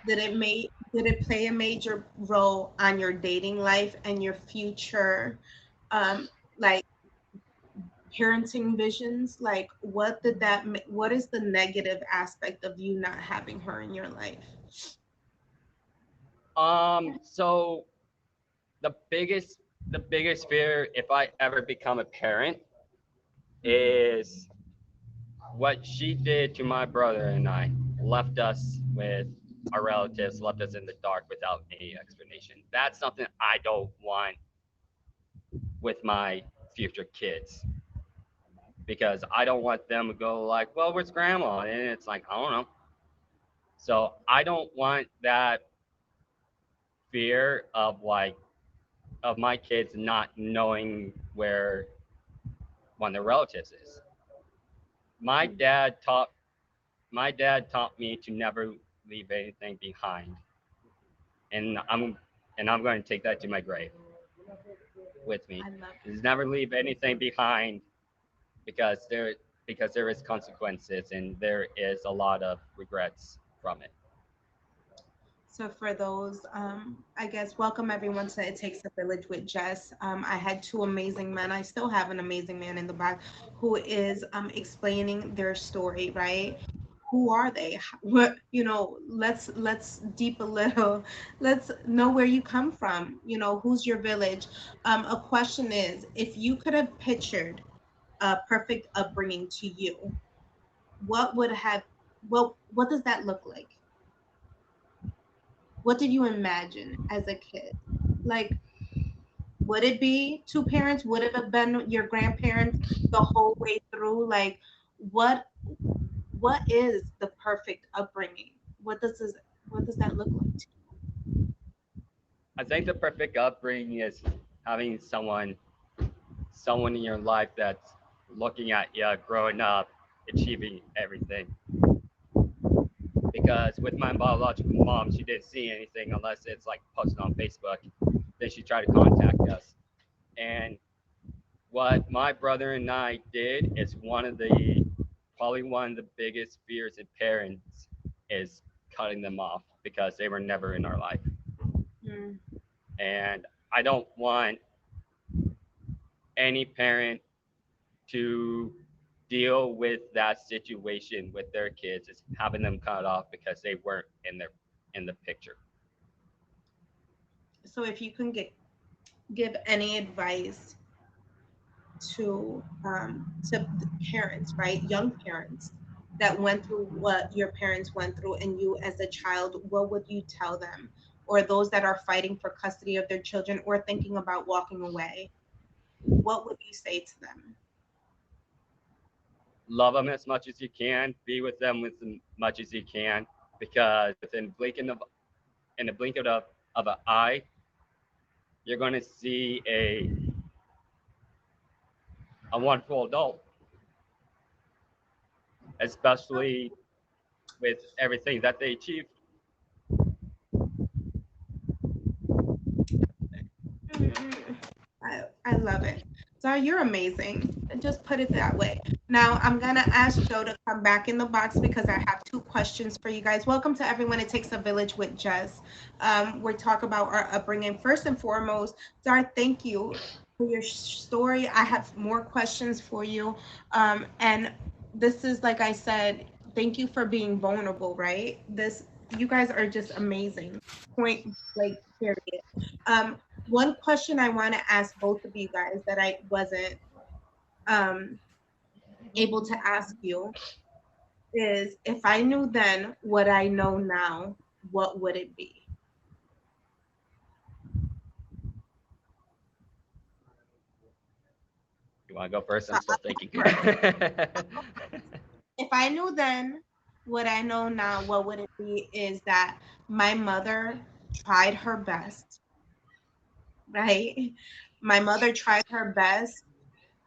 did it play a major role on your dating life and your future um like parenting visions? Like what is the negative aspect of you not having her in your life? So the biggest fear if I ever become a parent Mhm. is what she did to my brother and I. Left us with our relatives, left us in the dark without any explanation. That's something I don't want with my future kids because I don't want them to go like, well, where's grandma? And it's like, I don't know. So I don't want that fear of like of my kids not knowing where one of their relatives is. My dad taught my dad taught me to never leave anything behind, and I'm going to take that to my grave with me. I love Is never leave anything behind because because there is consequences and there is a lot of regrets from it. So for those, I guess, welcome everyone to It Takes a Village with Jess. I had two amazing men. I still have an amazing man in the back who is explaining their story, right? Who are they? What, let's deep a little. Let's know where you come from. Who's your village? A question is, if you could have pictured a perfect upbringing to you, what would have, what does that look like? What did you imagine as a kid? Like, would it be two parents? Would it have been your grandparents the whole way through? Like, what what is the perfect upbringing? What does that look like to I think the perfect upbringing is having someone in your life that's looking at you growing up, achieving everything. Because with my biological mom, she didn't see anything unless it's like posted on Facebook. Then she tried to contact us. And what my brother and I did is probably one of the biggest fears of parents is cutting them off because they were never in our life. you? And I don't want any parent to deal with that situation with their kids is having them cut off because they weren't in the picture. So if you can give any advice to parents, right? Young parents that went through what your parents went through and you as a child, what would you tell them? Or those that are fighting for custody of their children or thinking about walking away, what would you say to them? Love them as much as you can, be with them as much as you can, because in the blink of an eye, you're going to see a wonderful adult, especially with everything that they achieve. Mm, I love it. So you're amazing. Just put it that way. Now I'm gonna ask Joe to come back in the box because I have two questions for you guys. Welcome to everyone. It takes a village with Jess. We're talking about our upbringing. First and foremost, Dar, thank you for your story. I have more questions for you. And this is like I said, thank you for being vulnerable, right? You guys are just amazing. Point like period. Um, One question I want to ask both of you guys that I wasn't um, able to ask you is if I knew then what I know now, what would it be? You want to go first? So I'm still thinking. if I knew then what I know now, what would it be? Is that my mother tried her best, right? My mother tried her best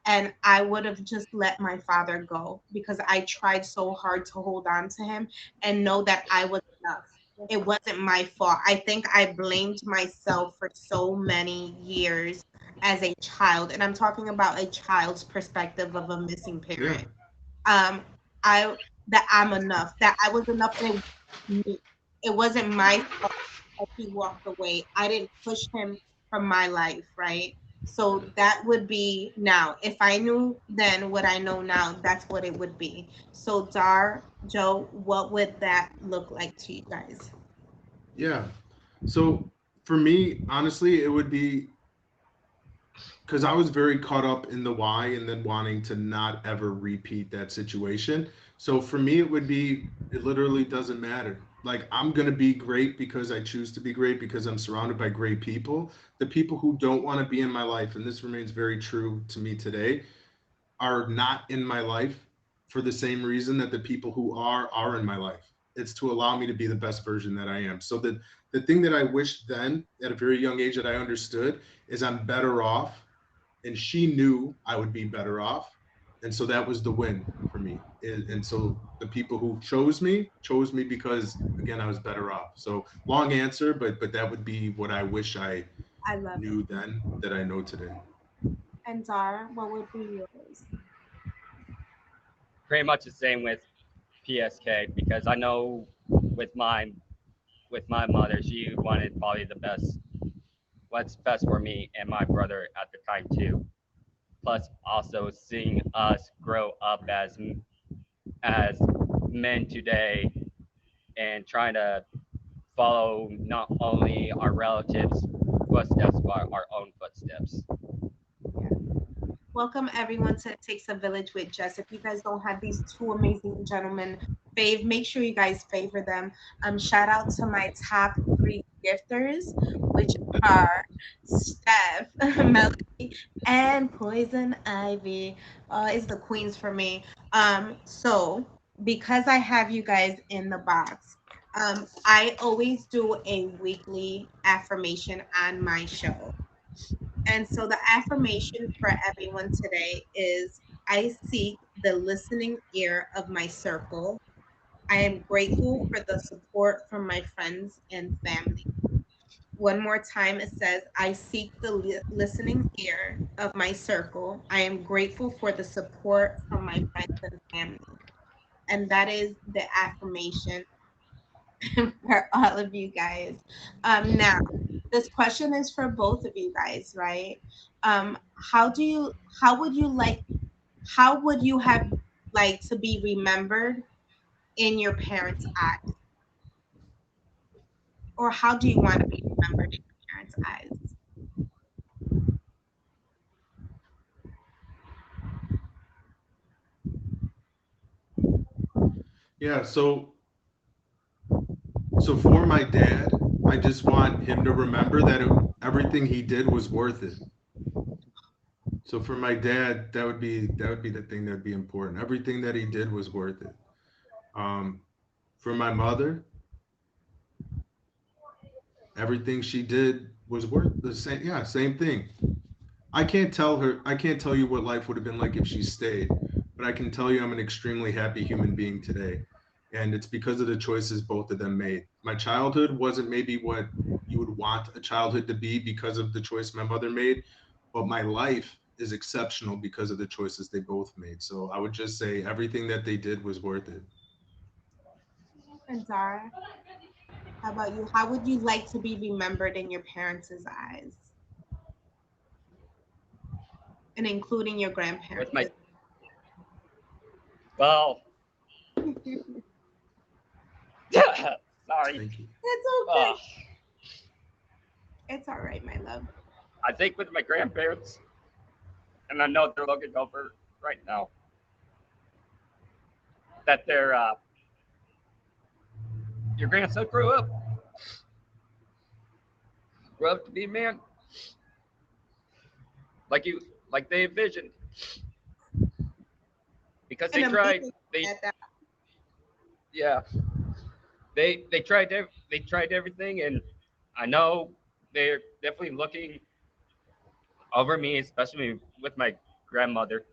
and I would have just let my father go because I tried so hard to hold on to him and know that I was enough. It wasn't my fault. I think I blamed myself for so many years as a child, and I'm talking about a child's perspective of a missing Yeah. parent. Um, I that I'm enough, that I was enough, and it wasn't me. It wasn't my fault that he walked away. I didn't push him from my life, right? So that would be now. If I knew then what I know now, that's what it would be. So Dar, Joe, what would that look like to you guys? Yeah. So for me, honestly, it would be because I was very caught up in the why and then wanting to not ever repeat that situation. So for me, it would be, it literally doesn't matter. Like, I'm going to be great because I choose to be great because I'm surrounded by great people. The people who don't want to be in my life, and this remains very true to me today, are not in my life for the same reason that the people who are in my life. It's to allow me to be the best version that I am. So the thing that I wished then at a very young age that I understood is I'm better off, and she knew I would be better off, and so that was the win for me. And so the people who chose me because again I was better off. So long answer, but that would be what I wish I I love it. knew then that I know today. And Dar, what would be yours? pretty much the same with PSK because I know with my mother, she wanted probably the best, what's best for me and my brother at the time too. Plus, also seeing us grow up as men today and trying to follow not only our relatives' footsteps but our own footsteps. Welcome everyone to It Takes a Village with Jess. If you guys don't have these two amazing gentlemen make sure you guys favor them. Shout out to my top three gifters, which are Steph, Melody, and Poison Ivy. Is the queens for me. So because I have you guys in the box, I always do a weekly affirmation on my show. And so the affirmation for everyone today is I seek the listening ear of my circle. I am grateful for the support from my friends and family. One more time, it says, I seek the listening ear of my circle. I am grateful for the support from my friends and family. And that is the affirmation for all of you guys. Now, this question is for both of you guys, right? How do you, how would you like, how would you have liked to be remembered in your parents' eyes? Or how do you want to be remembered in your parents' eyes? Yeah, so for my dad, I just want him to remember that everything he did was worth it. So for my dad, that would be the thing that'd be important. Everything that he did was worth it. Um, for my mother, everything she did was worth the same. Yeah, same thing. I can't tell you what life would have been like if she stayed, but I can tell you I'm an extremely happy human being today. And it's because of the choices both of them made. My childhood wasn't maybe what you would want a childhood to be because of the choice my mother made, but my life is exceptional because of the choices they both made. So I would just say everything that they did was worth it. And Zara, how about you? How would you like to be remembered in your parents' eyes? And including your With grandparents. my well, It's sorry. Thank you. okay. Uh, It's all right, my love. I think with my grandparents, and I know they're looking over right now, that your grandson grew up to be a man like you, like they envisioned, because And they tried, amazing they at that. yeah, they tried everything, and I know they're definitely looking over me, especially with my grandmother,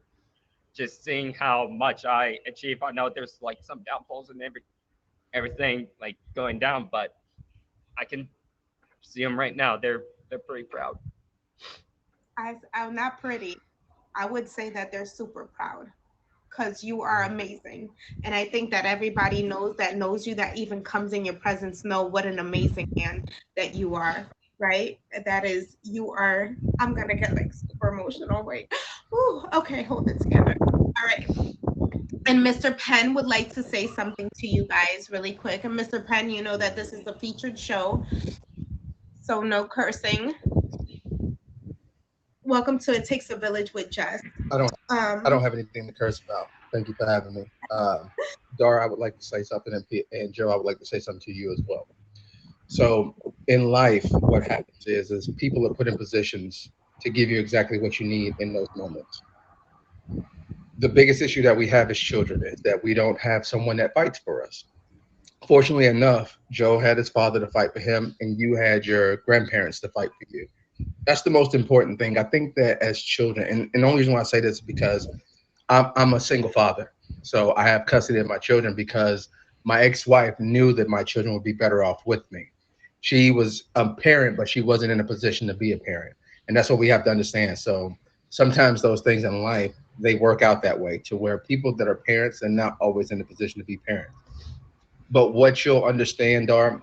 just seeing how much I achieve. I know there's like some downfalls and everything like going down, but I can see them right now. They're pretty proud. I'm not pretty. I would say that they're super proud because you are amazing. And I think that everybody knows you, that even comes in your presence, know what an amazing man that you are, right? That is, you are, I'm going to get like super emotional. Wait. Ooh, okay, hold it together. All right. And Mr. Penn would like to say something to you guys really quick. And Mr. Penn, you know that this is a featured show, so no cursing. Welcome to It Takes a Village with Jess. I don't I Um, don't have anything to curse about. Thank you for having me. Dara, I would like to say something, and Joe, I would like to say something to you as well. So in life, what happens is people are put in positions to give you exactly what you need in those moments. The biggest issue that we have as children is that we don't have someone that fights for us. Fortunately enough, Joe had his father to fight for him, and you had your grandparents to fight for you. That's the most important thing. I think that as children, and the only reason why I say this is because I'm a single father. So I have custody of my children because my ex-wife knew that my children would be better off with me. She was a parent, but she wasn't in a position to be a parent. And that's what we have to understand. So sometimes those things in life they work out that way to where people that are parents are not always in a position to be parents. But what you'll understand, Dar,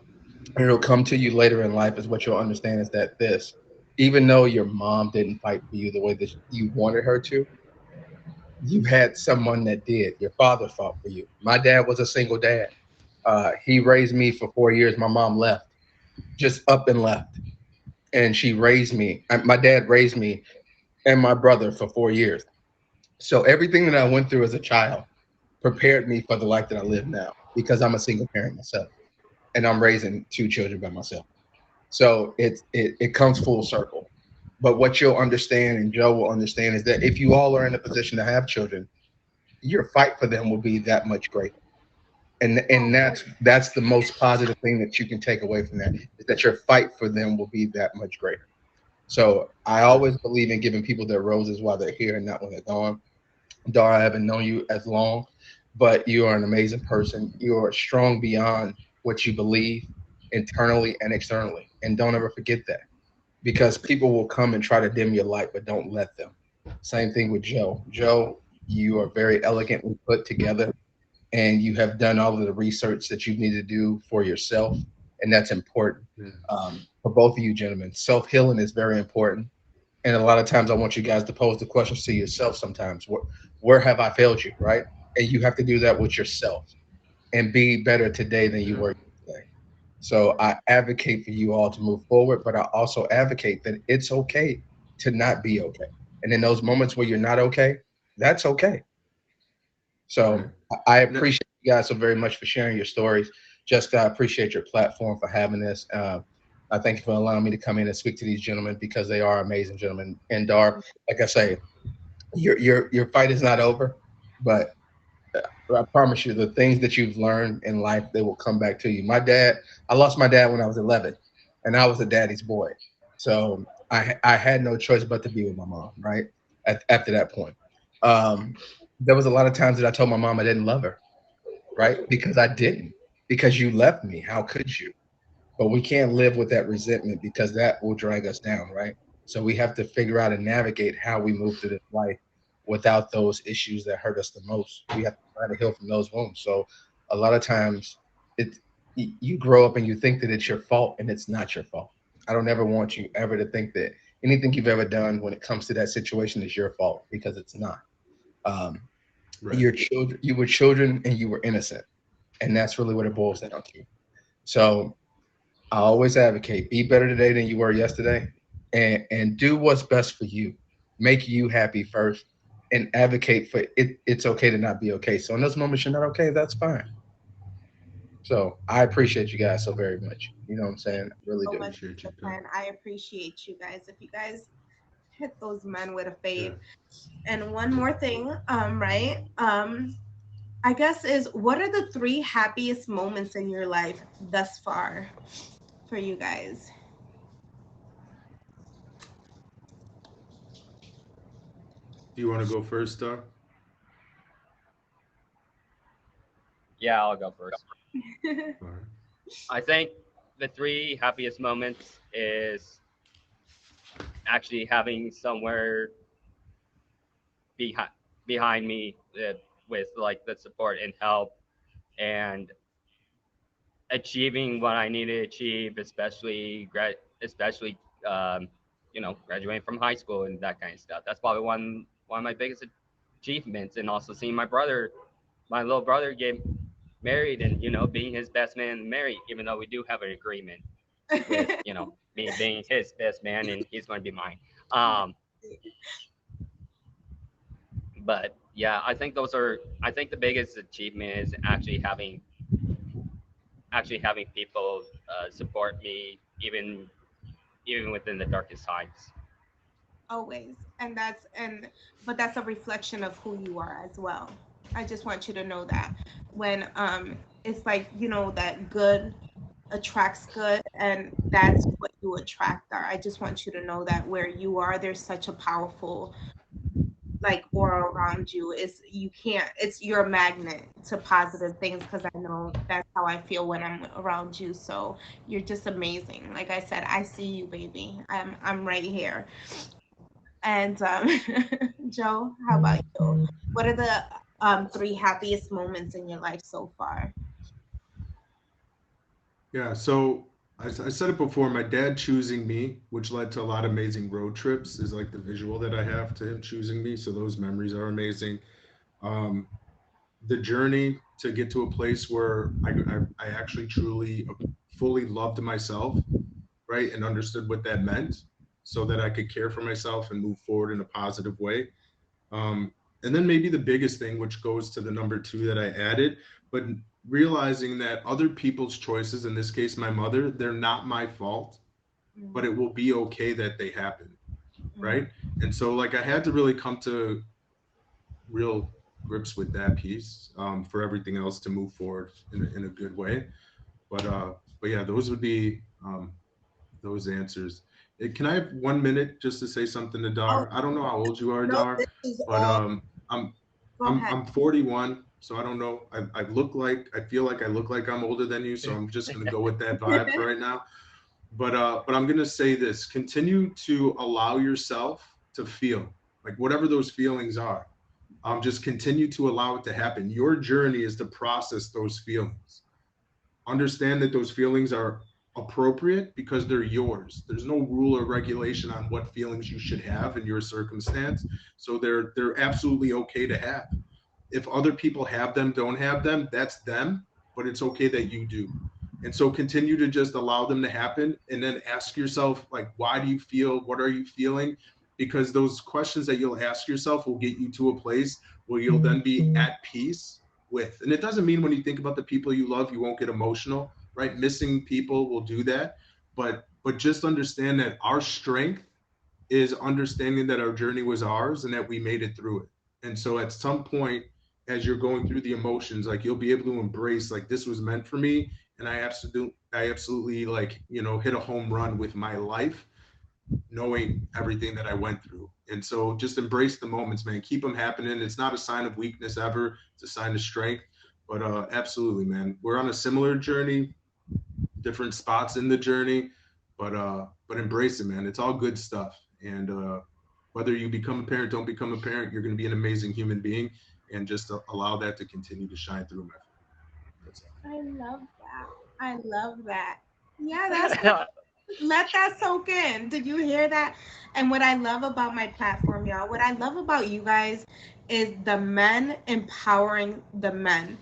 and it'll come to you later in life, is what you'll understand is that this, even though your mom didn't fight for you the way that you wanted her to, you had someone that did. Your father fought for you. My dad was a single dad. He raised me for 4 years. My mom left, just up and left, and she raised me. My dad raised me and my brother for 4 years. So everything that I went through as a child prepared me for the life that I live now because I'm a single parent myself and I'm raising two children by myself. So it comes full circle. But what you'll understand and Joe will understand is that if you all are in a position to have children, your fight for them will be that much greater. And that's the most positive thing that you can take away from that is that your fight for them will be that much greater. So I Right. always believe in giving people their roses while they're here and not when they're gone. Dara, I haven't known you as long, but you are an amazing person. You are strong beyond what you believe internally and externally. And don't ever forget that because people will come and try to dim your light, but don't let them. Same thing with Joe. Joe, you are very elegantly put together and you have done all of the research that you need to do for yourself. And that's important Yeah. for both of you gentlemen. Self healing is very important. And a lot of times I want you guys to pose the questions to yourself sometimes. Where have I failed you, right? And you have to do that with yourself and be better today than you Yeah. were yesterday. So I advocate for you all to move forward, but I also advocate that it's okay to not be okay. And in those moments where you're not okay, that's okay. So Right. I No, appreciate you guys so very much for sharing your stories. Jessica, I appreciate your platform for having this. I thank you for allowing me to come in and speak to these gentlemen because they are amazing gentlemen. And Dar, like I say, your fight is not over, but I promise you, the things that you've learned in life, they will come back to you. I lost my dad when I was 11, and I was a daddy's boy, so I had no choice but to be with my mom. Right after that point, um, there was a lot of times that I told my mom I didn't love her. Right, because I didn't. Because you left me. How could you? But we can't live with that resentment because that will drag us down, right? So we have to figure out and navigate how we move through this life without those issues that hurt us the most. We have to try to heal from those wounds. So a lot of times it you grow up and you think that it's your fault and it's not your fault. I don't ever want you ever to think that anything you've ever done when it comes to that situation is your fault because it's not. Um, right. your children, you were children and you were innocent, and that's really what it boils down to. So I always advocate be better today than you were yesterday and do what's best for you. Make you happy first and advocate for it. It's okay to not be okay. So in those moments you're not okay, that's fine. So I appreciate you guys so very much. You know what I'm saying? I really So do. much, Appreciate you, Doc. and I appreciate you guys. If you guys hit those men with a Yeah. fade. And one more thing, right? I guess is what are the three happiest moments in your life thus far for you guys? Do you want to go first, Doc? Yeah, I'll go first. All right. I think the three happiest moments is actually having somewhere behind behind me with like the support and help and achieving what I need to achieve, especially graduating from high school and that kind of stuff. That's probably one of my biggest achievements, and also seeing my little brother, get married, and being his best man married, even though we do have an agreement with me being his best man and he's going to be mine. Um, but yeah, I think the biggest achievement is actually having people support me even within the darkest times. Always. But that's a reflection of who you are as well. I just want you to know that when it's like, that good attracts good, and that's what you attract are. I just want you to know that where you are, there's such a powerful like aura around you. It's your magnet to positive things, because I know that's how I feel when I'm around you. So you're just amazing. Like I said, I see you, baby. I'm right here. And Joe, how about you? What are the three happiest moments in your life so far? Yeah, so I said it before, my dad choosing me, which led to a lot of amazing road trips, is like the visual that I have to him choosing me. So those memories are amazing. Um, the journey to get to a place where I actually truly fully loved myself, right, and understood what that meant so that I could care for myself and move forward in a positive way. Um, and then maybe the biggest thing, which goes to the number two that I added, but realizing that other people's choices, in this case, my mother, they're not my fault, but Mm, it will be okay that they happen, mm. right? And so, like, I had to really come to real grips with that piece for everything else to move forward in a good way. But yeah, those would be those answers. Can I have 1 minute just to say something to Oh, Dar? I don't know how old you are, no, Dar, this is but all. I'm Go ahead. I'm 41, so I don't know. I feel like I look like I'm older than you, so I'm just gonna go with that vibe for right now. But I'm gonna say this: continue to allow yourself to feel like whatever those feelings are. Just continue to allow it to happen. Your journey is to process those feelings. Understand that those feelings are appropriate because they're yours. There's no rule or regulation on what feelings you should have in your circumstance. So they're absolutely okay to have. If other people have them, don't have them, that's them, but it's okay that you do. And so continue to just allow them to happen and then ask yourself, like, why do you feel? What are you feeling? Because those questions that you'll ask yourself will get you to a place where you'll then be at peace with. And it doesn't mean when you think about the people you love, you won't get emotional, right? Missing people will do that. But just understand that our strength is understanding that our journey was ours and that we made it through it. And so at some point, as you're going through the emotions, like you'll be able to embrace like this was meant for me. And I absolutely like, hit a home run with my life, knowing everything that I went through. And so just embrace the moments, man. Keep them happening. It's not a sign of weakness ever. It's a sign of strength. But absolutely, man. We're on a similar journey, different spots in the journey, but embrace it, man. It's all good stuff. And whether you become a parent, don't become a parent, you're going to be an amazing human being, and just allow that to continue to shine through, my friend. That's all. I love that. I love that. Yeah, that's let that soak in. Did you hear that? And what I love about my platform, y'all, what I love about you guys is the men empowering the men.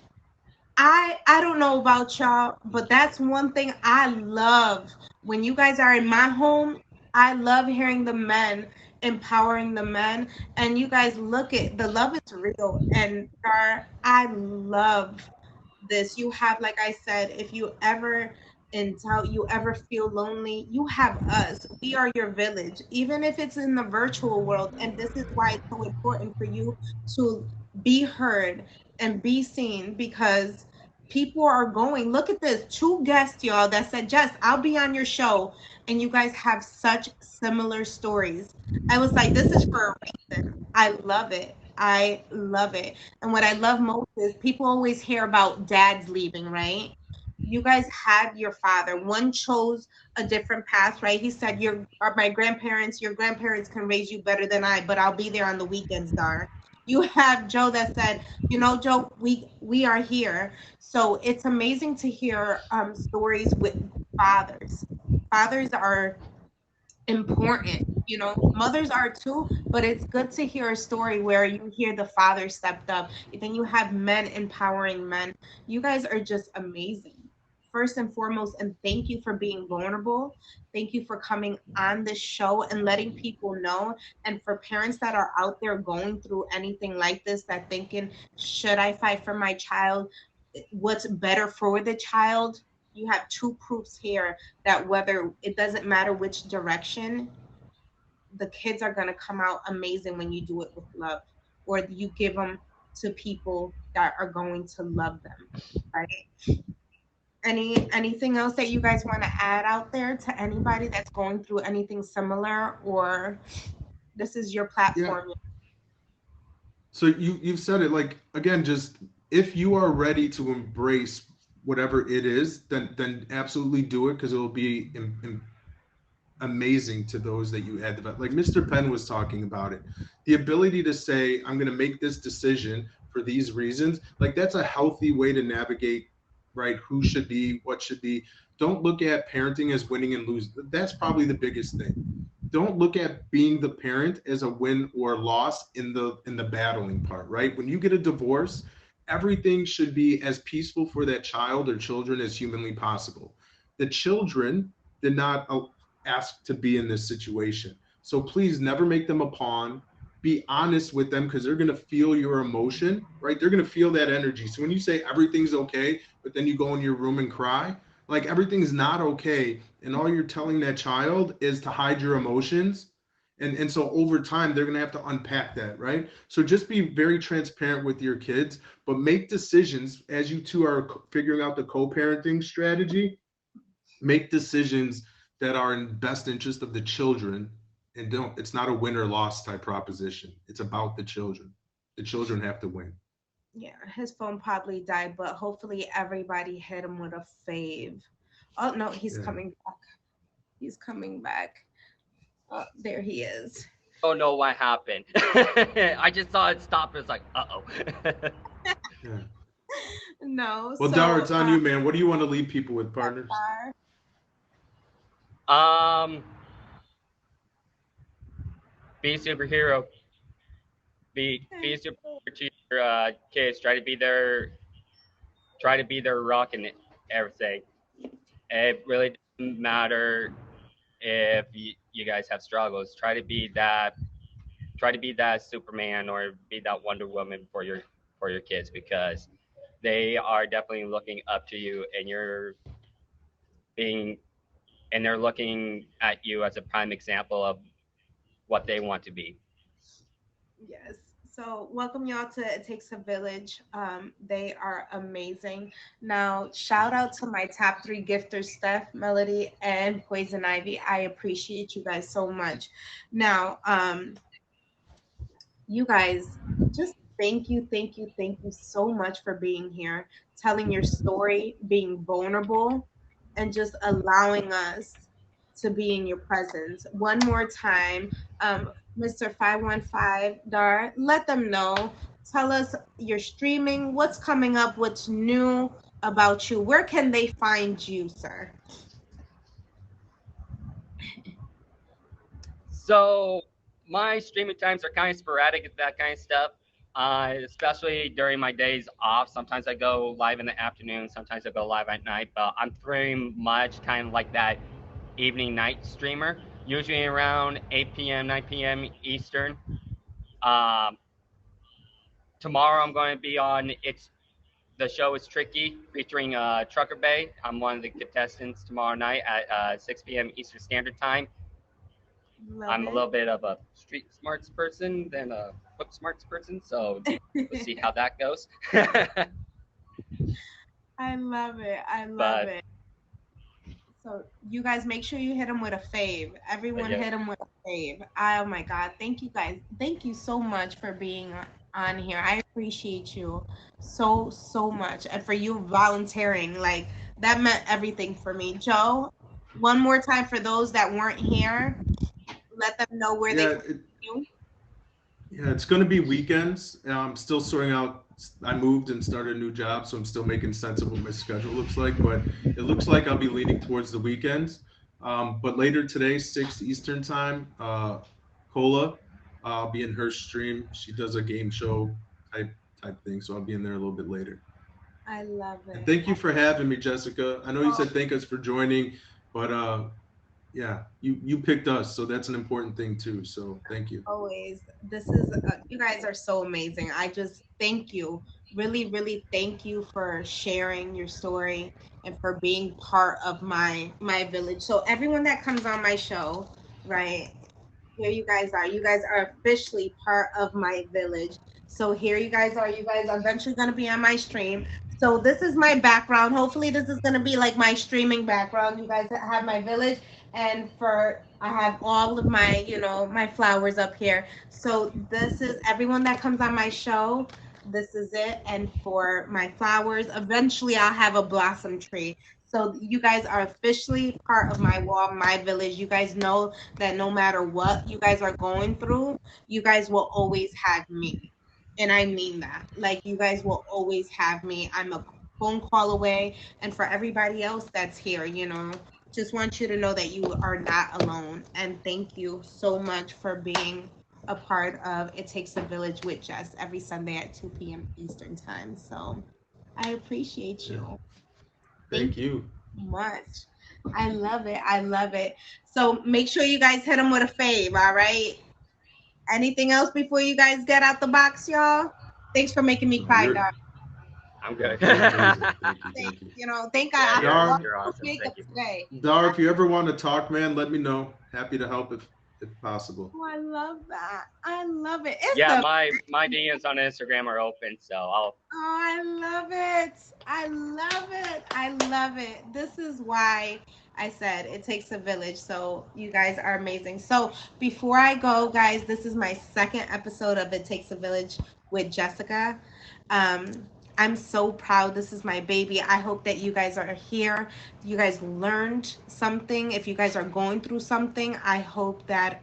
I don't know about y'all, but that's one thing I love. When you guys are in my home, I love hearing the men empowering the men. And you guys look at the love is real. And I love this. You have, like I said, if you ever in doubt, you ever feel lonely, you have us. We are your village, even if it's in the virtual world. And this is why it's so important for you to be heard and be seen, because people are going, look at this, two guests, y'all, that said, Jess, I'll be on your show. And you guys have such similar stories. I was like, this is for a reason. I love it. I love it. And what I love most is people always hear about dads leaving, right? You guys had your father. One chose a different path, right? He said, my grandparents, your grandparents can raise you better than I, but I'll be there on the weekends, Dar. You have Joe that said, Joe, we are here. So it's amazing to hear stories with fathers. Fathers are important. Mothers are too, but it's good to hear a story where you hear the father stepped up. Then you have men empowering men. You guys are just amazing. First and foremost, and thank you for being vulnerable. Thank you for coming on this show and letting people know. And for parents that are out there going through anything like this, that thinking, should I fight for my child? What's better for the child? You have two proofs here that whether it doesn't matter which direction, the kids are going to come out amazing when you do it with love, or you give them to people that are going to love them, right? Anything else that you guys want to add out there to anybody that's going through anything similar, or this is your Yeah. platform? So you've said it, like, again, just if you are ready to embrace whatever it is, then absolutely do it, because it will be amazing to those that you had like Mr. Penn was talking about it. The ability to say, I'm going to make this decision for these reasons, like that's a healthy way to navigate, right? Who should be, what should be. Don't look at parenting as winning and losing. That's probably the biggest thing. Don't look at being the parent as a win or loss in the battling part, right? When you get a divorce, everything should be as peaceful for that child or children as humanly possible. The children did not ask to be in this situation. So please never make them a pawn. Be honest with them because they're going to feel your emotion, right? They're going to feel that energy. So when you say everything's okay, but then you go in your room and cry, like everything's not okay. And all you're telling that child is to hide your emotions. And so over time, they're going to have to unpack that, right? So just be very transparent with your kids, but make decisions as you two are figuring out the co-parenting strategy. Make decisions that are in best interest of the children, and don't, it's not a win or loss type proposition. It's about the children have to win. Yeah, his phone probably died, but hopefully everybody hit him with a fave. Oh no, he's Yeah. coming back. He's coming back. Oh, there he is. Don't know what happened. I just saw it stop. It's like, uh-oh. Yeah. No, Well, Dar, it's on you, man. What do you want to leave people with, partners? um, be a superhero. Be a superhero to your kids. Try to be their rock and everything. It really doesn't matter if you guys have struggles. Try to be that Superman or be that Wonder Woman for your kids because they are definitely looking up to you and being they're looking at you as a prime example of what they want to be. Yes. So welcome y'all to It Takes a Village. They are amazing. Now, shout out to my top three gifters, Steph, Melody, and Poison Ivy. I appreciate you guys so much. Now, you guys, just thank you so much for being here, telling your story, being vulnerable, and just allowing us to be in your presence. One more time, Mr. 515 Dar, let them know. Tell us your streaming, what's coming up, what's new about you. Where can they find you, sir? So my streaming times are kind of sporadic at that kind of stuff. Especially during my days off. Sometimes I go live in the afternoon. Sometimes I go live at night. But I'm pretty much kind of like that evening night streamer. Usually around 8 p.m., 9 p.m. Eastern. Um, Tomorrow I'm going to be on. It's the show is tricky featuring Trucker Bay. I'm one of the contestants tomorrow night at 6 p.m. Eastern Standard Time. Love I'm a it. little bit of a street smarts person than a book smarts person, so we'll see how that goes. I love it. I love But it. So you guys make sure you hit him with a fave. Everyone yeah, hit him with a fave. Oh my God. Thank you guys. Thank you so much for being on here. I appreciate you so much. And for you volunteering. Like that meant everything for me. Joe, one more time for those that weren't here, let them know where they Yeah, can find yeah, it's going to be weekends. I'm still sorting out. I moved and started a new job, so I'm still making sense of what my schedule looks like. But it looks like I'll be leaning towards the weekends. But later today, 6 Eastern time, Cola, I'll be in her stream. She does a game show type thing, so I'll be in there a little bit later. I love And it. thank you for having me, Jessica. I know you Oh, said thank us for joining, but yeah, you picked us, so that's an important thing too. So thank you. always. This is, you guys are so amazing. I just thank you. Really thank you for sharing your story and for being part of my village. So everyone that comes on my show, right? Here you guys are. You guys are officially part of my village. So here you guys are. You guys are eventually going to be on my stream. So this is my background. Hopefully this is going to be like my streaming background. You guys have my village, and for I have all of my, my flowers up here. So this is everyone that comes on my show. This is it. And for my flowers, eventually I'll have a blossom tree. So you guys are officially part of my wall, my village. You guys know that no matter what you guys are going through, you guys will always have me. And I mean that. Like you guys will always have me. I'm a phone call away. And for everybody else that's here, just want you to know that you are not alone. And thank you so much for being a part of It Takes a Village with Jess every Sunday at 2 p.m. Eastern Time. So I appreciate Yeah. you. Thank Thank you you. so much. I love it. I love it. So make sure you guys hit them with a fave, all right? Anything else before you guys get out the box, y'all? Thanks for making me No, cry, dog. I'm good. you're amazing. Thank you. Thank, Thank you. thank God Yeah, I you're lost Dar, you're my awesome. makeup Thank you. today. Dar, if you ever want to talk, man, let me know. Happy to help if possible. Oh, I love that. I love it. It's Yeah, the my DMs on Instagram are open, so I'll. Oh, I love it. I love it. I love it. This is why I said it takes a village. So, you guys are amazing. So, before I go, guys, this is my second episode of It Takes a Village with Jessika. Um, I'm so proud. This is my baby. I hope that you guys are here. You guys learned something. If you guys are going through something, I hope that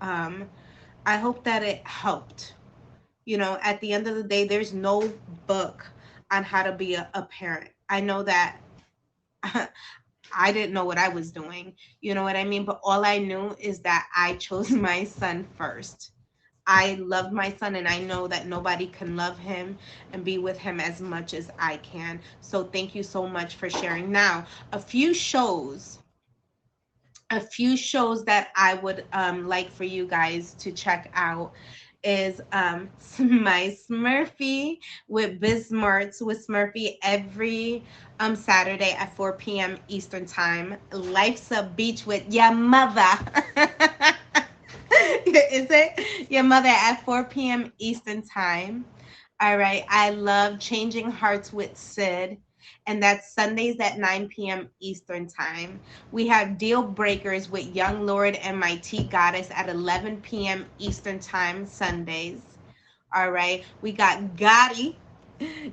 it helped. At the end of the day, there's no book on how to be a parent. I know that I didn't know what I was doing. You know what I mean? But all I knew is that I chose my son first. I loved my son, and I know that nobody can love him and be with him as much as I can. So thank you so much for sharing. Now, a few shows that I would like for you guys to check out is my Smurfy with Bismarck with Smurfy every Saturday at 4 p.m. Eastern Time. Life's a Beach with your mother. Is it your mother at 4 p.m. Eastern Time? All right. I love Changing Hearts with Sid, and that's Sundays at 9 p.m. Eastern Time. We have Deal Breakers with Young Lord and My Tea Goddess at 11 p.m. Eastern Time, Sundays. All right. We got Gotti,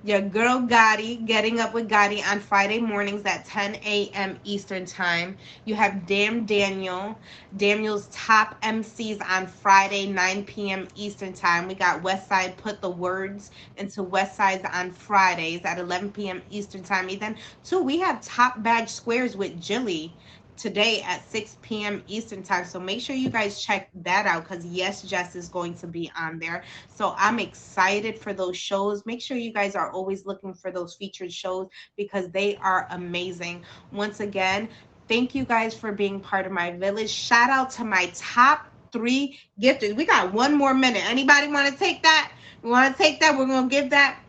your girl Gotti, Getting Up with Gotti on Friday mornings at 10 a.m. Eastern Time. You have Damn Daniel's top MCs on Friday, 9 p.m. Eastern Time. We got Westside Put the Words into Westside's on Fridays at 11 p.m. Eastern Time. And then, too, we have Top Badge Squares with Jilly today at 6 p.m. Eastern Time. So make sure you guys check that out because, yes, Jess is going to be on there. So I'm excited for those shows. Make sure you guys are always looking for those featured shows because they are amazing. Once again, thank you guys for being part of my village. Shout out to my top 3 gifters. We got 1 more minute. Anybody want to take that? You want to take that? We're going to give that.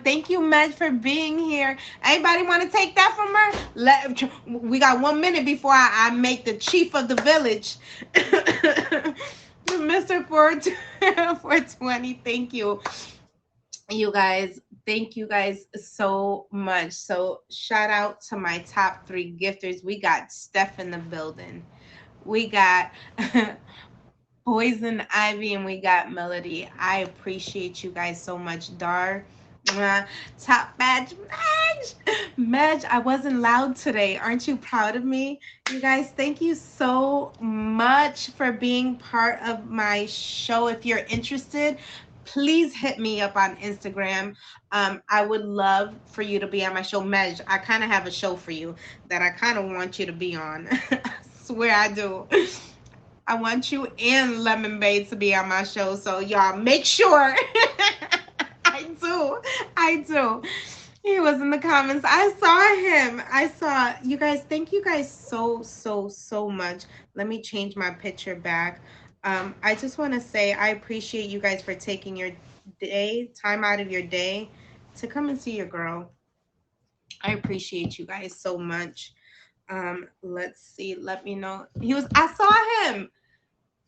Thank you, Meg, for being here. Anybody want to take that from her? We got 1 minute before I make the chief of the village. Mr. 420, thank you. You guys, thank you guys so much. So, shout out to my top 3 gifters. We got Steph in the building. We got Poison Ivy, and we got Melody. I appreciate you guys so much. Dar, top badge, Madge, I wasn't loud today. Aren't you proud of me? You guys, thank you so much for being part of my show. If you're interested, please hit me up on Instagram. I would love for you to be on my show. Madge, I kind of have a show for you that I kind of want you to be on. I swear I do. I want you and Lemon Bay to be on my show. So y'all make sure. I do. I do. He was in the comments. I saw him. I saw you guys. Thank you guys so much. Let me change my picture back. I just want to say I appreciate you guys for taking your time out of your day to come and see your girl. I appreciate you guys so much. Let's see. Let me know. I saw him.